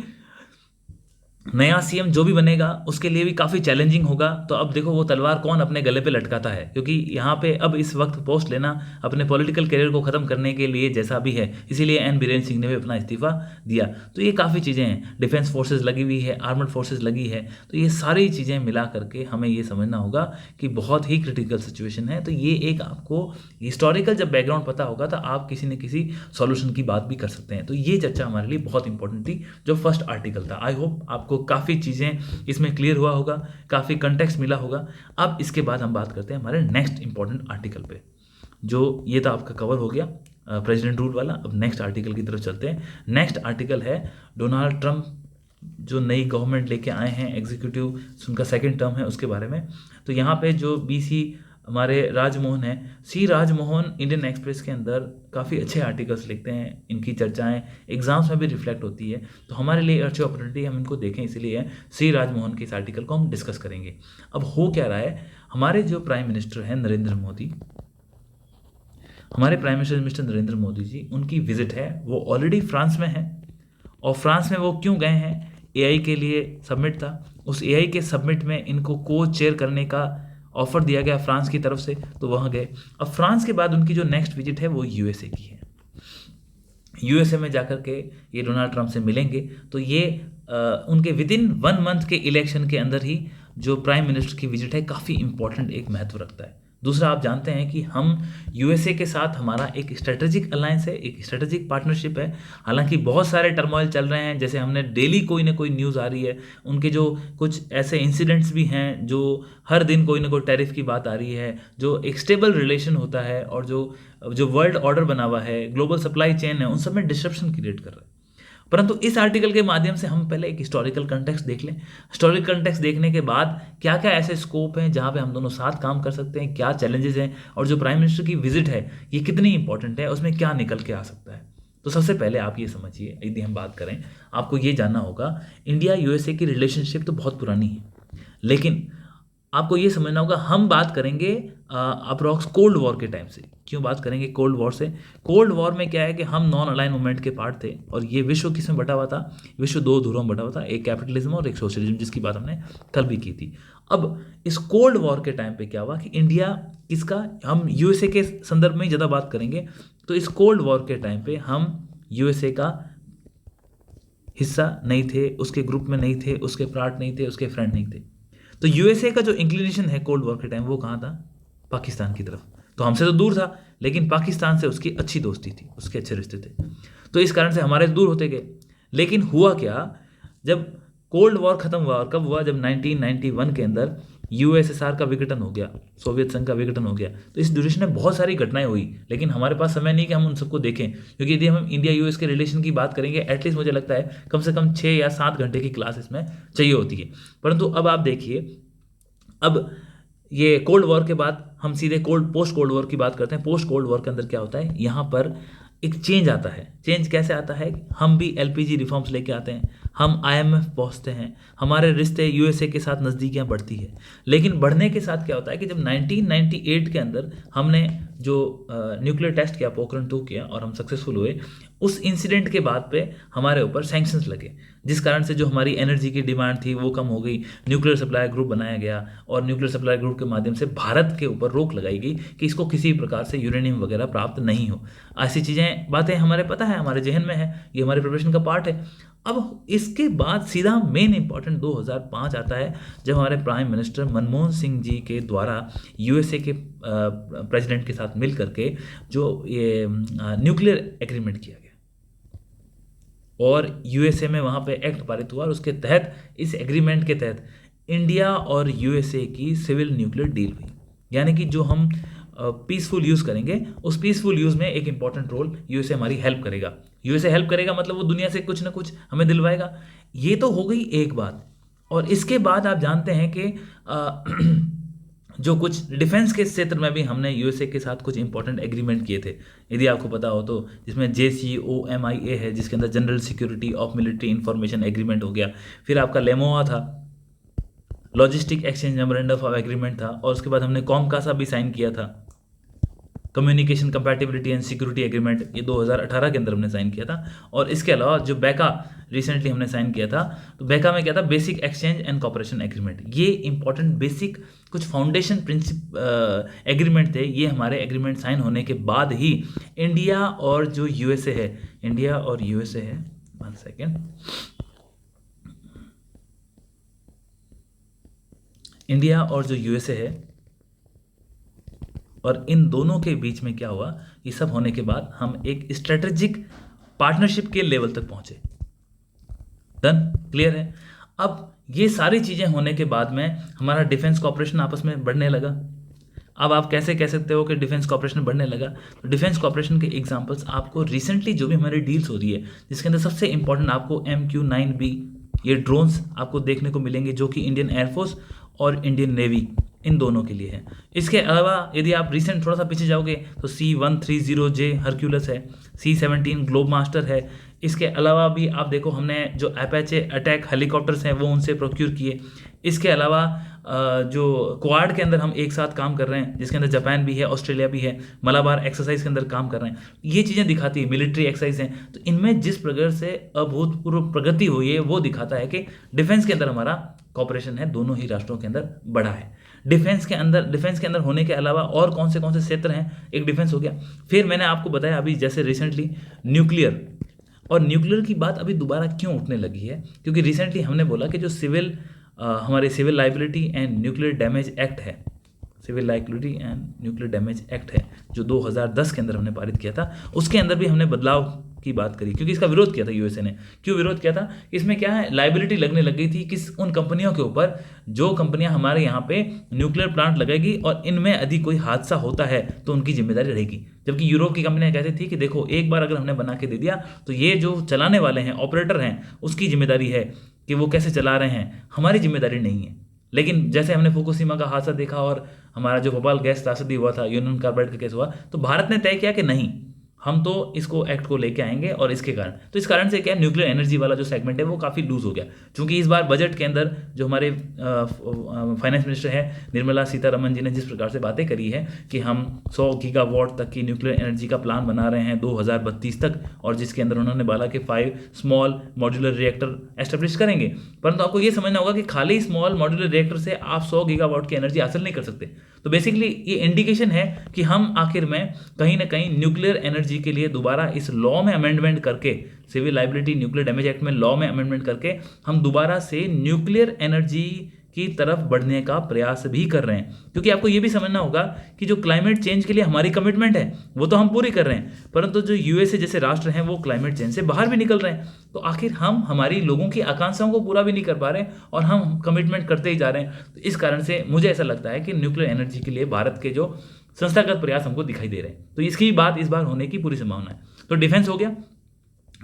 नया सीएम जो भी बनेगा उसके लिए भी काफ़ी चैलेंजिंग होगा। तो अब देखो वो तलवार कौन अपने गले पे लटकाता है, क्योंकि यहाँ पे अब इस वक्त पोस्ट लेना अपने पॉलिटिकल करियर को ख़त्म करने के लिए जैसा भी है, इसीलिए एन बीरेन सिंह ने भी अपना इस्तीफा दिया। तो ये काफ़ी चीज़ें हैं, डिफेंस फोर्सेज लगी हुई है, आर्मड फोर्सेज लगी है, तो ये सारी चीज़ें मिला करके हमें ये समझना होगा कि बहुत ही क्रिटिकल सिचुएशन है। तो ये एक आपको हिस्टोरिकल जब बैकग्राउंड पता होगा तो आप किसी न किसी सॉल्यूशन की बात भी कर सकते हैं। तो ये चर्चा हमारे लिए बहुत इंपॉर्टेंट थी जो फर्स्ट आर्टिकल था। आई होप आपको काफ़ी चीज़ें इसमें क्लियर हुआ होगा, काफ़ी कंटेक्स्ट मिला होगा। अब इसके बाद हम बात करते हैं हमारे नेक्स्ट इंपॉर्टेंट आर्टिकल पे, जो ये तो आपका कवर हो गया प्रेसिडेंट रूल वाला। अब नेक्स्ट आर्टिकल की तरफ चलते हैं। नेक्स्ट आर्टिकल है डोनाल्ड ट्रंप जो नई गवर्नमेंट लेके आए हैं, एग्जीक्यूटिव उनका सेकंड टर्म है, उसके बारे में। तो यहाँ पे जो बीसी हमारे राजमोहन हैं, सी राजमोहन इंडियन एक्सप्रेस के अंदर काफ़ी अच्छे आर्टिकल्स लिखते हैं, इनकी चर्चाएं एग्जाम्स में भी रिफ्लेक्ट होती है, तो हमारे लिए अच्छी अपॉर्चुनिटी हम इनको देखें, इसीलिए सी राजमोहन के इस आर्टिकल को हम डिस्कस करेंगे। अब हो क्या रहा है, हमारे जो प्राइम मिनिस्टर हैं नरेंद्र मोदी, हमारे prime minister mister Narendra Modi ji, उनकी विजिट है, वो ऑलरेडी फ्रांस में है। और फ्रांस में वो क्यों गए हैं? एआई के लिए समिट था, उस एआई के समिट में इनको को चेयर करने का ऑफर दिया गया फ्रांस की तरफ से, तो वहाँ गए। अब फ्रांस के बाद उनकी जो नेक्स्ट विजिट है वो यूएसए की है। यूएसए में जाकर के ये डोनाल्ड ट्रंप से मिलेंगे, तो ये उनके विद इन 1 मंथ के इलेक्शन के अंदर ही जो प्राइम मिनिस्टर की विजिट है काफ़ी इंपॉर्टेंट एक महत्व रखता है। दूसरा, आप जानते हैं कि हम यूएसए के साथ हमारा एक स्ट्रेटेजिक अलायंस है, एक स्ट्रेटेजिक पार्टनरशिप है। हालांकि बहुत सारे टर्मोइल चल रहे हैं, जैसे हमने डेली कोई ना कोई न्यूज़ आ रही है, उनके जो कुछ ऐसे इंसिडेंट्स भी हैं जो हर दिन कोई ना कोई टैरिफ की बात आ रही है, जो एक स्टेबल रिलेशन होता है और जो वर्ल्ड ऑर्डर बना हुआ है, ग्लोबल सप्लाई चेन है, उन सब में डिस्ट्रप्शन क्रिएट कर रहा है। परंतु इस आर्टिकल के माध्यम से हम पहले एक हिस्टोरिकल कंटेक्स्ट देख लें। हिस्टोरिकल कंटेक्स्ट देखने के बाद क्या क्या ऐसे स्कोप हैं जहाँ पे हम दोनों साथ काम कर सकते हैं, क्या चैलेंजेस हैं, और जो प्राइम मिनिस्टर की विजिट है ये कितनी इंपॉर्टेंट है, उसमें क्या निकल के आ सकता है। तो सबसे पहले आप ये समझिए, यदि हम बात करें, आपको ये जानना होगा इंडिया यूएसए की रिलेशनशिप तो बहुत पुरानी है, लेकिन आपको ये समझना होगा हम बात करेंगे अप्रॉक्स कोल्ड वॉर के टाइम से। क्यों बात करेंगे कोल्ड वॉर से? कोल्ड वॉर में क्या है कि हम नॉन अलाइन मूवमेंट के पार्ट थे, और ये विश्व किस में बटा हुआ था? विश्व 2 ध्रुवों में बटा हुआ था, एक कैपिटलिज्म और एक सोशलिज्म, जिसकी बात हमने कल भी की थी। अब इस कोल्ड वॉर के टाइम पे क्या हुआ कि इंडिया किसका, हम यूएसए के संदर्भ में ही ज़्यादा बात करेंगे, तो इस कोल्ड वॉर के टाइम पे हम यूएसए का हिस्सा नहीं थे, उसके ग्रुप में नहीं थे, उसके पार्ट नहीं थे, उसके फ्रेंड नहीं थे। तो यूएसए का जो इंक्लिनेशन है कोल्ड वॉर के टाइम वो कहाँ था? पाकिस्तान की तरफ। तो हमसे तो दूर था, लेकिन पाकिस्तान से उसकी अच्छी दोस्ती थी, उसके अच्छे रिश्ते थे, तो इस कारण से हमारे दूर होते गए। लेकिन हुआ क्या, जब कोल्ड वॉर खत्म हुआ, और कब हुआ? जब 1991 के अंदर यूएसएसआर का विघटन हो गया, सोवियत संघ का विघटन हो गया। तो इस ड्यूरेशन में बहुत सारी घटनाएं हुई, लेकिन हमारे पास समय नहीं कि हम उन सबको देखें, क्योंकि यदि हम इंडिया यूएस के रिलेशन की बात करेंगे, एटलीस्ट मुझे लगता है कम से कम 6 या 7 घंटे की क्लास इसमें चाहिए होती है। परंतु अब आप देखिए, अब ये कोल्ड वॉर के बाद हम सीधे पोस्ट कोल्ड वॉर की बात करते हैं। पोस्ट कोल्ड वॉर के अंदर क्या होता है, यहाँ पर एक चेंज आता है। चेंज कैसे आता है? हम भी एलपीजी रिफॉर्म्स लेके आते हैं, हम आईएमएफ पहुंचते हैं, हमारे रिश्ते यूएसए के साथ नज़दीकियाँ बढ़ती है। लेकिन बढ़ने के साथ क्या होता है कि जब 1998 के अंदर हमने जो न्यूक्लियर टेस्ट किया, पोखरण 2 किया, और हम सक्सेसफुल हुए, उस इंसिडेंट के बाद पे हमारे ऊपर सैंक्शंस लगे, जिस कारण से जो हमारी एनर्जी की डिमांड थी वो कम हो गई। न्यूक्लियर सप्लाई ग्रुप बनाया गया, और न्यूक्लियर सप्लाई ग्रुप के माध्यम से भारत के ऊपर रोक लगाई गई कि इसको किसी प्रकार से यूरेनियम वगैरह प्राप्त नहीं हो। ऐसी चीज़ें, बातें हमारे पता है, हमारे जहन में है, ये हमारे प्रिपरेशन का पार्ट है। अब इसके बाद सीधा मेन इंपॉर्टेंट 2005 आता है, जब हमारे प्राइम मिनिस्टर मनमोहन सिंह जी के द्वारा यूएसए के प्रेसिडेंट के साथ मिल करके जो ये न्यूक्लियर एग्रीमेंट किया गया, और यूएसए में वहाँ पे एक्ट पारित हुआ, और उसके तहत, इस एग्रीमेंट के तहत इंडिया और यूएसए की सिविल न्यूक्लियर डील हुई। यानी कि जो हम पीसफुल यूज़ करेंगे, उस पीसफुल यूज़ में एक इंपॉर्टेंट रोल यूएसए हमारी हेल्प करेगा। यूएसए हेल्प करेगा मतलब वो दुनिया से कुछ ना कुछ हमें दिलवाएगा। ये तो हो गई एक बात। और इसके बाद आप जानते हैं कि जो कुछ डिफेंस के क्षेत्र में भी हमने यूएसए के साथ कुछ इंपॉर्टेंट एग्रीमेंट किए थे, यदि आपको पता हो तो, जिसमें JCOMIA है, जिसके अंदर general security of military information agreement हो गया। फिर आपका लेमोआ था, logistic exchange memorandum of agreement था, और उसके बाद हमने कॉमकासा भी साइन किया था, communication compatibility and security agreement, ये 2018 के अंदर हमने साइन किया था। और इसके अलावा जो बेका रिसेंटली हमने साइन किया था, तो बेका में क्या था? Basic exchange and cooperation agreement. ये इंपॉर्टेंट बेसिक कुछ फाउंडेशन एग्रीमेंट थे। ये हमारे एग्रीमेंट साइन होने के बाद ही इंडिया और जो यूएसए है, इंडिया और यूएसए है, 1 सेकेंड, इंडिया और जो यूएसए है, और इन दोनों के बीच में क्या हुआ, ये सब होने के बाद हम एक स्ट्रेटेजिक पार्टनरशिप के लेवल तक पहुंचे। डन, क्लियर है? अब ये सारी चीज़ें होने के बाद में हमारा डिफेंस कॉपरेशन आपस में बढ़ने लगा। अब आप कैसे कह सकते हो कि डिफेंस कॉपरेशन बढ़ने लगा? तो डिफेंस कॉपरेशन के एग्जांपल्स आपको रिसेंटली जो भी हमारी डील्स हो रही है, जिसके अंदर सबसे इंपॉर्टेंट आपको MQ-9B ये ड्रोन्स आपको देखने को मिलेंगे, जो कि इंडियन एयरफोर्स और इंडियन नेवी, इन दोनों के लिए है। इसके अलावा यदि आप रिसेंट थोड़ा सा पीछे जाओगे तो C-130J हरक्यूलस है, C-17 ग्लोब मास्टर है। इसके अलावा भी आप देखो, हमने जो अपाचे अटैक हेलीकॉप्टर्स हैं वो उनसे प्रोक्यूर किए। इसके अलावा जो क्वाड के अंदर हम एक साथ काम कर रहे हैं, जिसके अंदर जापान भी है, ऑस्ट्रेलिया भी है, मलाबार एक्सरसाइज के अंदर काम कर रहे हैं। ये चीज़ें दिखाती है, मिलिट्री एक्सरसाइज हैं, तो इनमें जिस प्रकार से अभूतपूर्व प्रगति हुई है वो दिखाता है कि डिफेंस के अंदर हमारा कॉपरेशन है, दोनों ही राष्ट्रों के अंदर बढ़ा है। डिफेंस के अंदर होने के अलावा और कौन से क्षेत्र हैं? एक डिफेंस हो गया, फिर मैंने आपको बताया अभी जैसे रिसेंटली न्यूक्लियर, और न्यूक्लियर की बात अभी दोबारा क्यों उठने लगी है, क्योंकि रिसेंटली हमने बोला कि जो हमारे civil liability and nuclear damage act है, civil liability and nuclear damage act है, जो 2010 के अंदर हमने पारित किया था, उसके अंदर भी हमने बदलाव की बात करी, क्योंकि इसका विरोध किया था यूएसए ने। क्यों विरोध किया था? इसमें क्या है, लाइबिलिटी लगने लग गई थी किस उन कंपनियों के ऊपर जो कंपनियां हमारे यहाँ पे न्यूक्लियर प्लांट लगाएगी और इनमें यदि कोई हादसा होता है तो उनकी जिम्मेदारी रहेगी। जबकि यूरोप की कंपनियां कहती थी कि देखो, एक बार अगर हमने बना के दे दिया तो ये जो चलाने वाले हैं, ऑपरेटर हैं, उसकी जिम्मेदारी है कि वो कैसे चला रहे हैं, हमारी जिम्मेदारी नहीं है। लेकिन जैसे हमने फुकुशिमा का हादसा देखा और हमारा जो भोपाल गैस त्रासदी हुआ था, यूनियन कार्बाइड का केस हुआ, तो भारत ने तय किया कि नहीं, हम तो इसको एक्ट को लेके आएंगे। और इसके कारण, तो इस कारण से क्या, न्यूक्लियर एनर्जी वाला जो सेगमेंट है वो काफ़ी लूज हो गया। क्योंकि इस बार बजट के अंदर जो हमारे फाइनेंस मिनिस्टर है निर्मला सीतारमन जी ने जिस प्रकार से बातें करी है कि हम 100 गीगावाट तक की न्यूक्लियर एनर्जी का प्लान बना रहे हैं 2032 तक, और जिसके अंदर उन्होंने बोला कि 5 स्मॉल मॉड्यूलर रिएक्टर एस्टेब्लिश करेंगे। परंतु आपको ये समझना होगा कि खाली स्मॉल मॉड्यूलर रिएक्टर से आप 100 गीगावाट की एनर्जी हासिल नहीं कर सकते। तो बेसिकली ये इंडिकेशन है कि हम आखिर में कहीं ना कहीं न्यूक्लियर एनर्जी एनर्जी के लिए दोबारा इस लॉ में अमेंडमेंट करके, civil liability nuclear damage act में लॉ में अमेंडमेंट करके हम दोबारा से न्यूक्लियर एनर्जी की तरफ बढ़ने का प्रयास भी कर रहे हैं। क्योंकि आपको ये भी समझना होगा कि जो क्लाइमेट चेंज के लिए हमारी कमिटमेंट है वो तो हम पूरी कर रहे हैं, परंतु जो यूएसए जैसे राष्ट्र हैं वो क्लाइमेट चेंज से बाहर भी निकल रहे हैं। तो आखिर हम हमारी लोगों की आकांक्षाओं को पूरा भी नहीं कर पा रहे और हम कमिटमेंट करते ही जा रहे हैं। तो इस कारण से मुझे ऐसा लगता है कि न्यूक्लियर एनर्जी के लिए भारत के जो संस्थागत प्रयास हमको दिखाई दे रहे हैं, तो इसकी बात इस बार होने की पूरी संभावना है। तो डिफेंस हो गया,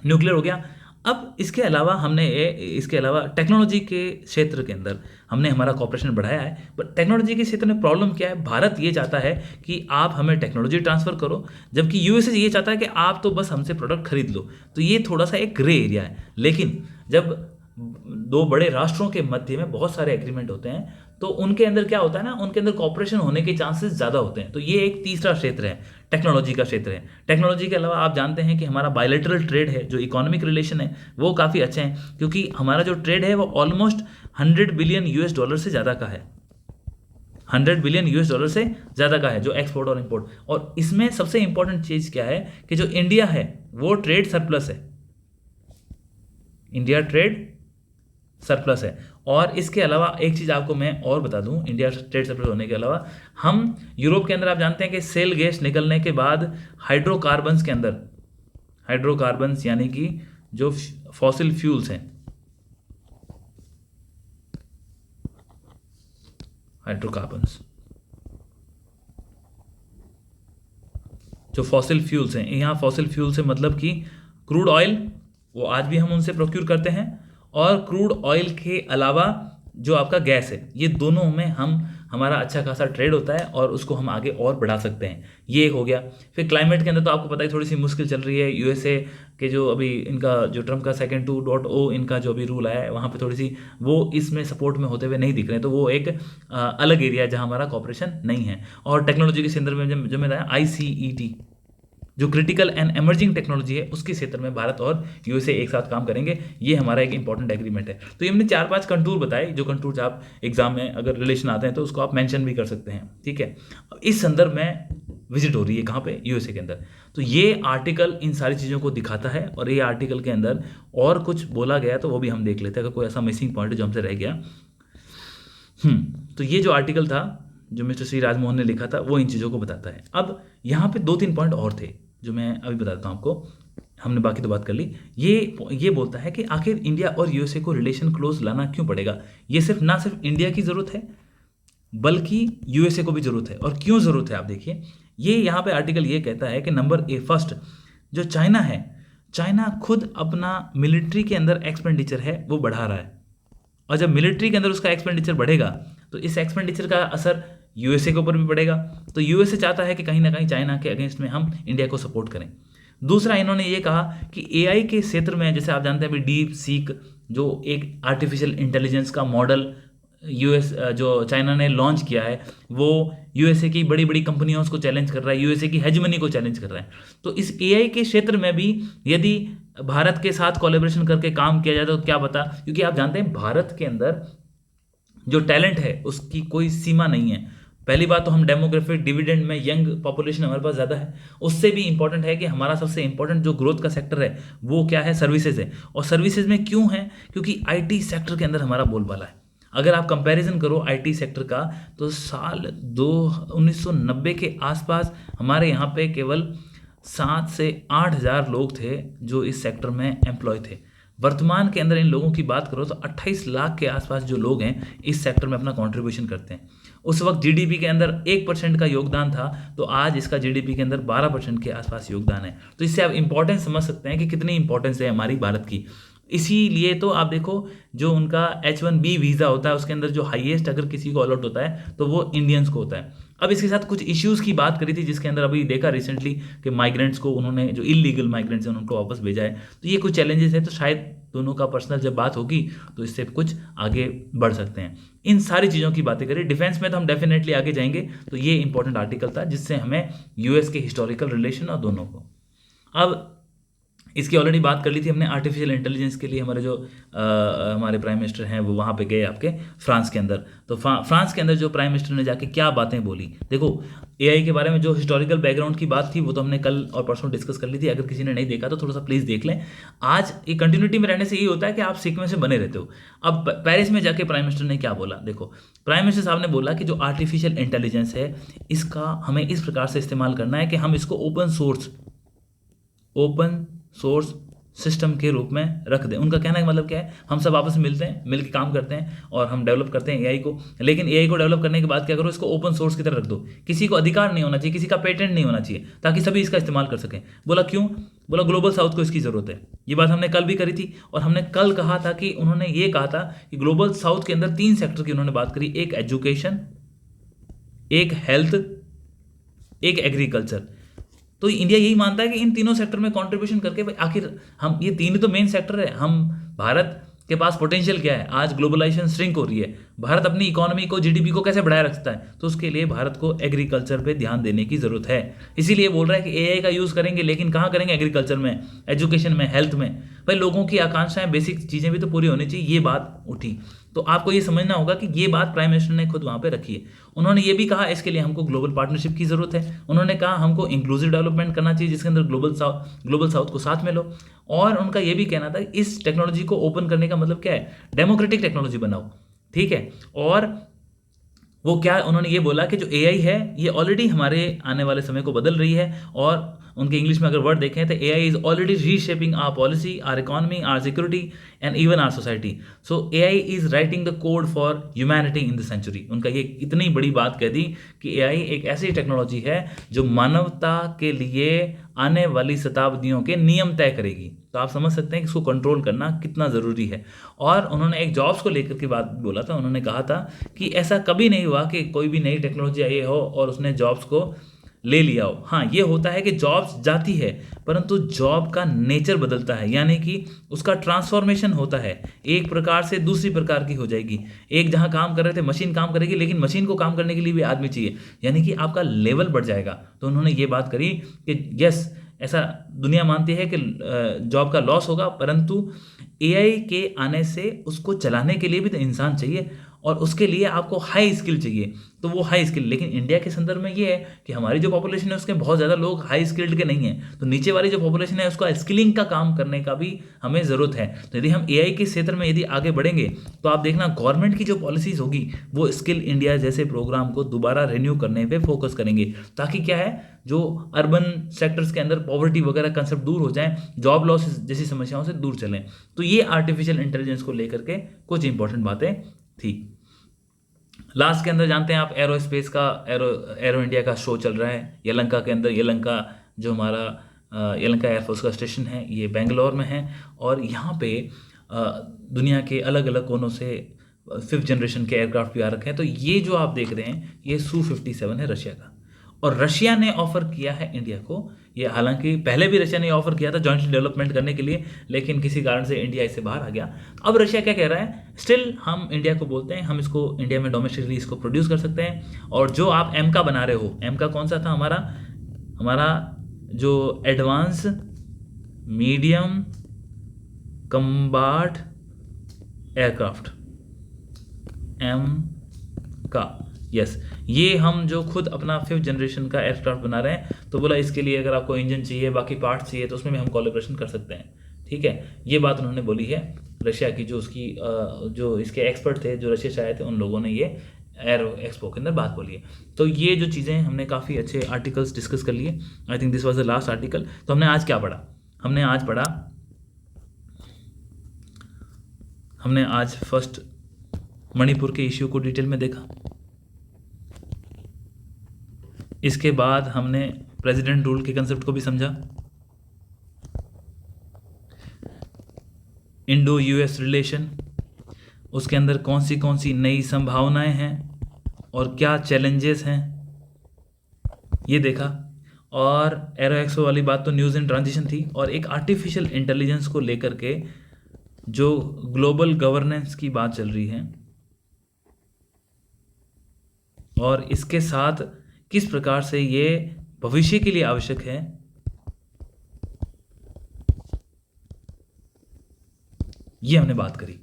न्यूक्लियर हो गया। अब इसके अलावा टेक्नोलॉजी के क्षेत्र के अंदर हमने हमारा कॉपरेशन बढ़ाया है। बट टेक्नोलॉजी के क्षेत्र में प्रॉब्लम क्या है, भारत ये चाहता है कि आप हमें टेक्नोलॉजी ट्रांसफ़र करो, जबकि यूएसए ये चाहता है कि आप तो बस हमसे प्रोडक्ट खरीद लो। तो ये थोड़ा सा एक ग्रे एरिया है। लेकिन जब दो बड़े राष्ट्रों के मध्य में बहुत सारे एग्रीमेंट होते हैं तो उनके अंदर क्या होता है ना, उनके अंदर कॉपरेशन होने के चांसेस ज़्यादा होते हैं। तो ये एक तीसरा क्षेत्र है, टेक्नोलॉजी का क्षेत्र है। टेक्नोलॉजी के अलावा आप जानते हैं कि हमारा बायलैटरल ट्रेड है, जो इकोनॉमिक रिलेशन है वो काफ़ी अच्छे हैं, क्योंकि हमारा जो ट्रेड है वो ऑलमोस्ट 100 बिलियन यूएस डॉलर से ज़्यादा का है। 100 बिलियन यूएस डॉलर से ज़्यादा का है जो एक्सपोर्ट और इंपोर्ट। और इसमें सबसे इंपॉर्टेंट चीज़ क्या है कि जो इंडिया है वो ट्रेड सरप्लस है, इंडिया ट्रेड सरप्लस है। और इसके अलावा एक चीज़ आपको मैं और बता दूं, इंडिया ट्रेड सरप्लस होने के अलावा हम यूरोप के अंदर आप जानते हैं कि सेल गैस निकलने के बाद हाइड्रोकार्बन्स के अंदर, हाइड्रोकार्बन्स यानी कि जो फॉसिल फ्यूल्स हैं, हाइड्रोकार्बन्स जो फॉसिल फ्यूल्स हैं, यहाँ फॉसिल फ्यूल से मतलब कि क्रूड ऑयल, वो आज भी हम उनसे प्रोक्यूर करते हैं। और क्रूड ऑयल के अलावा जो आपका गैस है, ये दोनों में हमारा अच्छा खासा ट्रेड होता है और उसको हम आगे और बढ़ा सकते हैं। ये एक हो गया। फिर क्लाइमेट के अंदर तो आपको पता है थोड़ी सी मुश्किल चल रही है। यूएसए के जो अभी इनका जो ट्रम्प का सेकंड 2.0 इनका जो अभी रूल आया है, वहाँ पे थोड़ी सी वो इसमें सपोर्ट में होते हुए नहीं दिख रहे हैं। तो वो एक अलग एरिया है जहाँ हमारा कॉपरेशन नहीं है। और टेक्नोलॉजी के संदर्भ में जो मैंने ICET जो क्रिटिकल एंड एमर्जिंग टेक्नोलॉजी है उसके क्षेत्र में भारत और यूएसए एक साथ काम करेंगे। ये हमारा एक इंपॉर्टेंट एग्रीमेंट है। तो ये हमने 4-5 कंटूर बताए, जो कंटूर आप एग्जाम में अगर रिलेशन आते हैं तो उसको आप मेंशन भी कर सकते हैं, ठीक है। इस संदर्भ में विजिट हो रही है कहाँ पे, यूएसए के अंदर। तो ये आर्टिकल इन सारी चीज़ों को दिखाता है और ये आर्टिकल के अंदर और कुछ बोला गया तो वो भी हम देख लेते हैं, अगर कोई ऐसा मिसिंग पॉइंट जो हमसे रह गया। तो ये जो आर्टिकल था जो मिस्टर सी राजमोहन ने लिखा था वो इन चीज़ों को बताता है। अब यहाँ पे 2-3 पॉइंट और थे जो मैं अभी बताता हूँ आपको, हमने बाकी तो बात कर ली। ये बोलता है कि आखिर इंडिया और यूएसए को रिलेशन क्लोज लाना क्यों पड़ेगा। ये ना सिर्फ इंडिया की ज़रूरत है बल्कि यूएसए को भी ज़रूरत है। और क्यों ज़रूरत है आप देखिए, ये यहाँ पे आर्टिकल ये कहता है कि नंबर फर्स्ट जो चाइना है, चाइना खुद अपना मिलिट्री के अंदर एक्सपेंडिचर है वो बढ़ा रहा है। और जब मिलिट्री के अंदर उसका एक्सपेंडिचर बढ़ेगा तो इस एक्सपेंडिचर का असर यूएसए के ऊपर भी पड़ेगा। तो यूएसए चाहता है कि कहीं ना कहीं चाइना के अगेंस्ट में हम इंडिया को सपोर्ट करें। दूसरा, इन्होंने ये कहा कि एआई के क्षेत्र में, जैसे आप जानते हैं अभी डीप सीक जो एक आर्टिफिशियल इंटेलिजेंस का मॉडल जो चाइना ने लॉन्च किया है, वो यूएसए की बड़ी बड़ी कंपनियों को चैलेंज कर रहा है, यूएसए की हेजमनी को चैलेंज कर रहा है। तो इस एआई के क्षेत्र में भी यदि भारत के साथ कोलैबोरेशन करके काम किया जाए तो क्या पता, क्योंकि आप जानते हैं भारत के अंदर जो टैलेंट है उसकी कोई सीमा नहीं है। पहली बात तो हम डेमोग्राफिक डिविडेंड में यंग पॉपुलेशन हमारे पास ज़्यादा है। उससे भी इंपॉर्टेंट है कि हमारा सबसे इंपॉर्टेंट जो ग्रोथ का सेक्टर है वो क्या है, सर्विसेज है। और सर्विसेज में क्यों है, क्योंकि आईटी सेक्टर के अंदर हमारा बोलबाला है। अगर आप कंपैरिजन करो आईटी सेक्टर का तो साल 1990 के आसपास हमारे यहाँ पे केवल 7 से 8 हज़ार लोग थे जो इस सेक्टर में एम्प्लॉय थे। वर्तमान के अंदर इन लोगों की बात करो तो 28 लाख के आसपास जो लोग हैं इस सेक्टर में अपना कंट्रीब्यूशन करते हैं। उस वक्त जीडीपी के अंदर 1% का योगदान था, तो आज इसका जीडीपी के अंदर 12% के आसपास योगदान है। तो इससे आप इंपॉर्टेंस समझ सकते हैं कि कितनी इंपॉर्टेंस है हमारी भारत की। इसीलिए तो आप देखो जो उनका H1B वीज़ा होता है उसके अंदर जो हाईएस्ट अगर किसी को अलॉट होता है तो वो इंडियंस को होता है। अब इसके साथ कुछ इश्यूज़ की बात करी थी जिसके अंदर अभी देखा रिसेंटली कि माइग्रेंट्स को उन्होंने, जो इलीगल माइग्रेंट्स हैं उनको वापस भेजा है। तो ये कुछ चैलेंजेस हैं, तो शायद दोनों का पर्सनल जब बात होगी तो इससे कुछ आगे बढ़ सकते हैं। इन सारी चीज़ों की बातें करें, डिफेंस में तो हम डेफिनेटली आगे जाएंगे। तो ये इंपॉर्टेंट आर्टिकल था जिससे हमें यूएस के हिस्टोरिकल रिलेशन और दोनों को। अब इसकी ऑलरेडी बात कर ली थी हमने आर्टिफिशियल इंटेलिजेंस के लिए। हमारे जो हमारे प्राइम मिनिस्टर हैं वो वहाँ पे गए आपके फ्रांस के अंदर। तो फ्रांस के अंदर जो प्राइम मिनिस्टर ने जाके क्या बातें बोली, देखो एआई के बारे में जो हिस्टोरिकल बैकग्राउंड की बात थी वो तो हमने कल और परसों डिस्कस कर ली थी। अगर किसी ने नहीं देखा तो थोड़ा सा प्लीज़ देख लें। आज एक कंटिन्यूटी में रहने से यही होता है कि आप सीक्वेंस में बने रहते हो। अब पेरिस में जाके प्राइम मिनिस्टर ने क्या बोला, देखो प्राइम मिनिस्टर साहब ने बोला कि जो आर्टिफिशियल इंटेलिजेंस है इसका हमें इस प्रकार से इस्तेमाल करना है कि हम इसको ओपन सोर्स सिस्टम के रूप में रख दें। उनका कहने का मतलब क्या है, हम सब आपस में मिलते हैं, मिल के काम करते हैं और हम डेवलप करते हैं एआई को, लेकिन एआई को डेवलप करने के बाद क्या करो, इसको ओपन सोर्स की तरह रख दो। किसी को अधिकार नहीं होना चाहिए, किसी का पेटेंट नहीं होना चाहिए, ताकि सभी इसका इस्तेमाल कर सकें। बोला क्यों? बोला ग्लोबल साउथ को इसकी ज़रूरत है। ये बात हमने कल भी करी थी और हमने कल कहा था कि उन्होंने ये कहा था कि ग्लोबल साउथ के अंदर 3 सेक्टर की उन्होंने बात करी, एक एजुकेशन, एक हेल्थ, एक एग्रीकल्चर। तो इंडिया यही मानता है कि इन तीनों सेक्टर में कंट्रीब्यूशन करके भाई आखिर हम ये तीन ही तो मेन सेक्टर है। हम भारत के पास पोटेंशियल क्या है, आज ग्लोबलाइजेशन श्रिंक हो रही है, भारत अपनी इकोनॉमी को जीडीपी को कैसे बढ़ाए रखता है, तो उसके लिए भारत को एग्रीकल्चर पे ध्यान देने की ज़रूरत है। इसीलिए बोल रहा है कि एआई का यूज़ करेंगे, लेकिन कहाँ करेंगे, एग्रीकल्चर में, एजुकेशन में, हेल्थ में। भाई लोगों की आकांक्षाएं, बेसिक चीज़ें भी तो पूरी होनी चाहिए, ये बात उठी। तो आपको ये समझना होगा कि ये बात प्राइम मिनिस्टर ने खुद वहाँ पे रखी है। उन्होंने ये भी कहा इसके लिए हमको ग्लोबल पार्टनरशिप की ज़रूरत है। उन्होंने कहा हमको इंक्लूसिव डेवलपमेंट करना चाहिए जिसके अंदर ग्लोबल साउथ को साथ में लो। और उनका ये भी कहना था इस टेक्नोलॉजी को ओपन करने का मतलब क्या है, डेमोक्रेटिक टेक्नोलॉजी बनाओ, ठीक है। और वो क्या उन्होंने ये बोला कि जो एआई है ये ऑलरेडी हमारे आने वाले समय को बदल रही है। और उनके इंग्लिश में अगर वर्ड देखें तो AI is already reshaping our policy, our economy, our security and even our society. So AI is writing the code for humanity in the century. उनका ये इतनी बड़ी बात कह दी कि एआई एक ऐसी टेक्नोलॉजी है जो मानवता के लिए आने वाली शताब्दियों के नियम तय करेगी। तो आप समझ सकते हैं कि इसको कंट्रोल करना कितना ज़रूरी है। और उन्होंने एक जॉब्स को लेकर की बात बोला था। उन्होंने कहा था कि ऐसा कभी नहीं हुआ कि कोई भी नई टेक्नोलॉजी आई हो और उसने जॉब्स को ले लिया हो। हाँ, ये होता है कि जॉब्स जाती है, परंतु जॉब का नेचर बदलता है, यानी कि उसका ट्रांसफॉर्मेशन होता है, एक प्रकार से दूसरी प्रकार की हो जाएगी। एक जहाँ काम कर रहे थे मशीन काम करेगी, लेकिन मशीन को काम करने के लिए भी आदमी चाहिए, यानी कि आपका लेवल बढ़ जाएगा। तो उन्होंने ये बात करी कि यस, ऐसा दुनिया मानती है कि जॉब का लॉस होगा, परंतु एआई के आने से उसको चलाने के लिए भी तो इंसान चाहिए और उसके लिए आपको हाई स्किल चाहिए। तो वो हाई स्किल, लेकिन इंडिया के संदर्भ में ये है कि हमारी जो पॉपुलेशन है उसके बहुत ज़्यादा लोग हाई स्किल्ड के नहीं हैं। तो नीचे वाली जो पॉपुलेशन है उसका स्किलिंग का काम करने का भी हमें ज़रूरत है। तो यदि हम एआई के क्षेत्र में यदि आगे बढ़ेंगे तो आप देखना गवर्नमेंट की जो पॉलिसीज़ होगी वो स्किल इंडिया जैसे प्रोग्राम को दोबारा रिन्यू करने पर फोकस करेंगे, ताकि क्या है, जो अर्बन सेक्टर्स के अंदर पॉवर्टी वगैरह कंसेप्ट दूर हो जाएं, जॉब लॉस जैसी समस्याओं से दूर चलें। तो ये आर्टिफिशियल इंटेलिजेंस को लेकर के कुछ इंपॉर्टेंट बातें थी। लास्ट के अंदर जानते हैं आप एरो स्पेस का, एरो इंडिया का शो चल रहा है यलंका के अंदर। यलंका जो हमारा यलंका एयरफोर्स का स्टेशन है ये बेंगलोर में है और यहाँ पे दुनिया के अलग अलग कोनों से 5th जनरेशन के एयरक्राफ्ट भी आ रखे हैं। तो ये जो आप देख रहे हैं ये Su-57 है रशिया का, और रशिया ने ऑफर किया है इंडिया को ये। हालांकि पहले भी रशिया ने ऑफर किया था जॉइंटली डेवलपमेंट करने के लिए, लेकिन किसी कारण से इंडिया इससे बाहर आ गया। अब रशिया क्या कह रहा है, स्टिल हम इंडिया को बोलते हैं हम इसको इंडिया में डोमेस्टिकली इसको प्रोड्यूस कर सकते हैं। और जो आप एमका बना रहे हो, एमका कौन सा था, हमारा जो advance medium combat aircraft, M का, यस, ये हम जो खुद अपना 5th जनरेशन का एयरक्राफ्ट बना रहे हैं। तो बोला इसके लिए अगर आपको इंजन चाहिए, बाकी पार्ट्स चाहिए, तो उसमें भी हम कोलैबोरेशन कर सकते हैं, ठीक है। ये बात उन्होंने बोली है रशिया की, जो उसकी जो इसके एक्सपर्ट थे जो रशिया से आए थे उन लोगों ने ये एरो एक्सपो के अंदर बात बोली है। तो ये जो चीज़ें हमने काफ़ी अच्छे आर्टिकल्स डिस्कस कर लिए। I think this was the last article. तो हमने आज क्या पढ़ा, हमने आज फर्स्ट मणिपुर के इश्यू को डिटेल में देखा। इसके बाद हमने प्रेसिडेंट रूल के कंसेप्ट को भी समझा, इंडो यूएस रिलेशन, उसके अंदर कौन सी नई संभावनाएं हैं और क्या चैलेंजेस हैं ये देखा। और एरो एक्सपो वाली बात तो न्यूज़ इन ट्रांजिशन थी, और एक आर्टिफिशियल इंटेलिजेंस को लेकर के जो ग्लोबल गवर्नेंस की बात चल रही है और इसके साथ किस प्रकार से ये भविष्य के लिए आवश्यक है, ये हमने बात करी।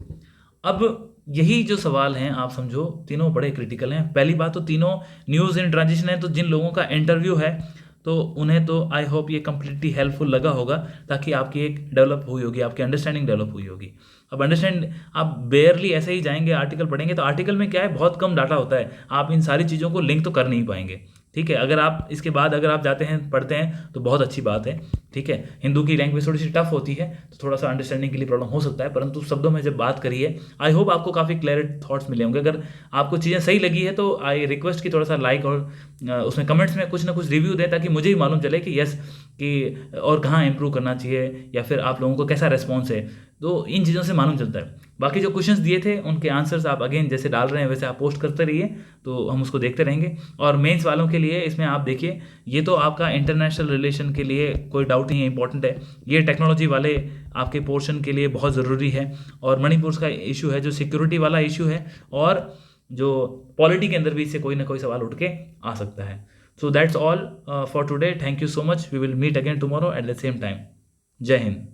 अब यही जो सवाल हैं आप समझो तीनों बड़े क्रिटिकल हैं। पहली बात तो तीनों न्यूज़ इन ट्रांजिशन है, तो जिन लोगों का इंटरव्यू है तो उन्हें तो आई होप ये कम्प्लीटली हेल्पफुल लगा होगा, ताकि आपकी एक डेवलप हुई होगी, आपकी अंडरस्टैंडिंग डेवलप हुई होगी। अब अंडरस्टैंड आप बेयरली ऐसे ही जाएंगे आर्टिकल पढ़ेंगे, तो आर्टिकल में क्या है, बहुत कम डाटा होता है, आप इन सारी चीज़ों को लिंक तो कर नहीं पाएंगे। ठीक है, अगर आप इसके बाद अगर आप जाते हैं पढ़ते हैं तो बहुत अच्छी बात है। ठीक है, हिंदू की लैंग्वेज थोड़ी सी टफ होती है, तो थोड़ा सा अंडरस्टैंडिंग के लिए प्रॉब्लम हो सकता है, परंतु शब्दों में जब बात करिए आई होप आपको काफ़ी क्लियर थॉट्स मिले होंगे। अगर आपको चीज़ें सही लगी है तो आई रिक्वेस्ट कि थोड़ा सा लाइक और उसमें कमेंट्स में कुछ ना कुछ रिव्यू दें, ताकि मुझे भी मालूम चले कि यस कि और कहाँ इंप्रूव करना चाहिए, या फिर आप लोगों को कैसा रेस्पॉन्स है, तो इन चीज़ों से मालूम चलता है। बाकी जो क्वेश्चंस दिए थे उनके आंसर्स आप अगेन जैसे डाल रहे हैं वैसे आप पोस्ट करते रहिए, तो हम उसको देखते रहेंगे। और मेंस वालों के लिए इसमें आप देखिए, ये तो आपका इंटरनेशनल रिलेशन के लिए कोई डाउट नहीं है, इंपॉर्टेंट है। ये टेक्नोलॉजी वाले आपके पोर्शन के लिए बहुत ज़रूरी है। और मणिपुर का इशू है जो सिक्योरिटी वाला इशू है, और जो पॉलिटी के अंदर भी इससे कोई ना कोई सवाल उठ के आ सकता है। So that's all for today. Thank you so much. We will meet again tomorrow at the same time. जय हिंद।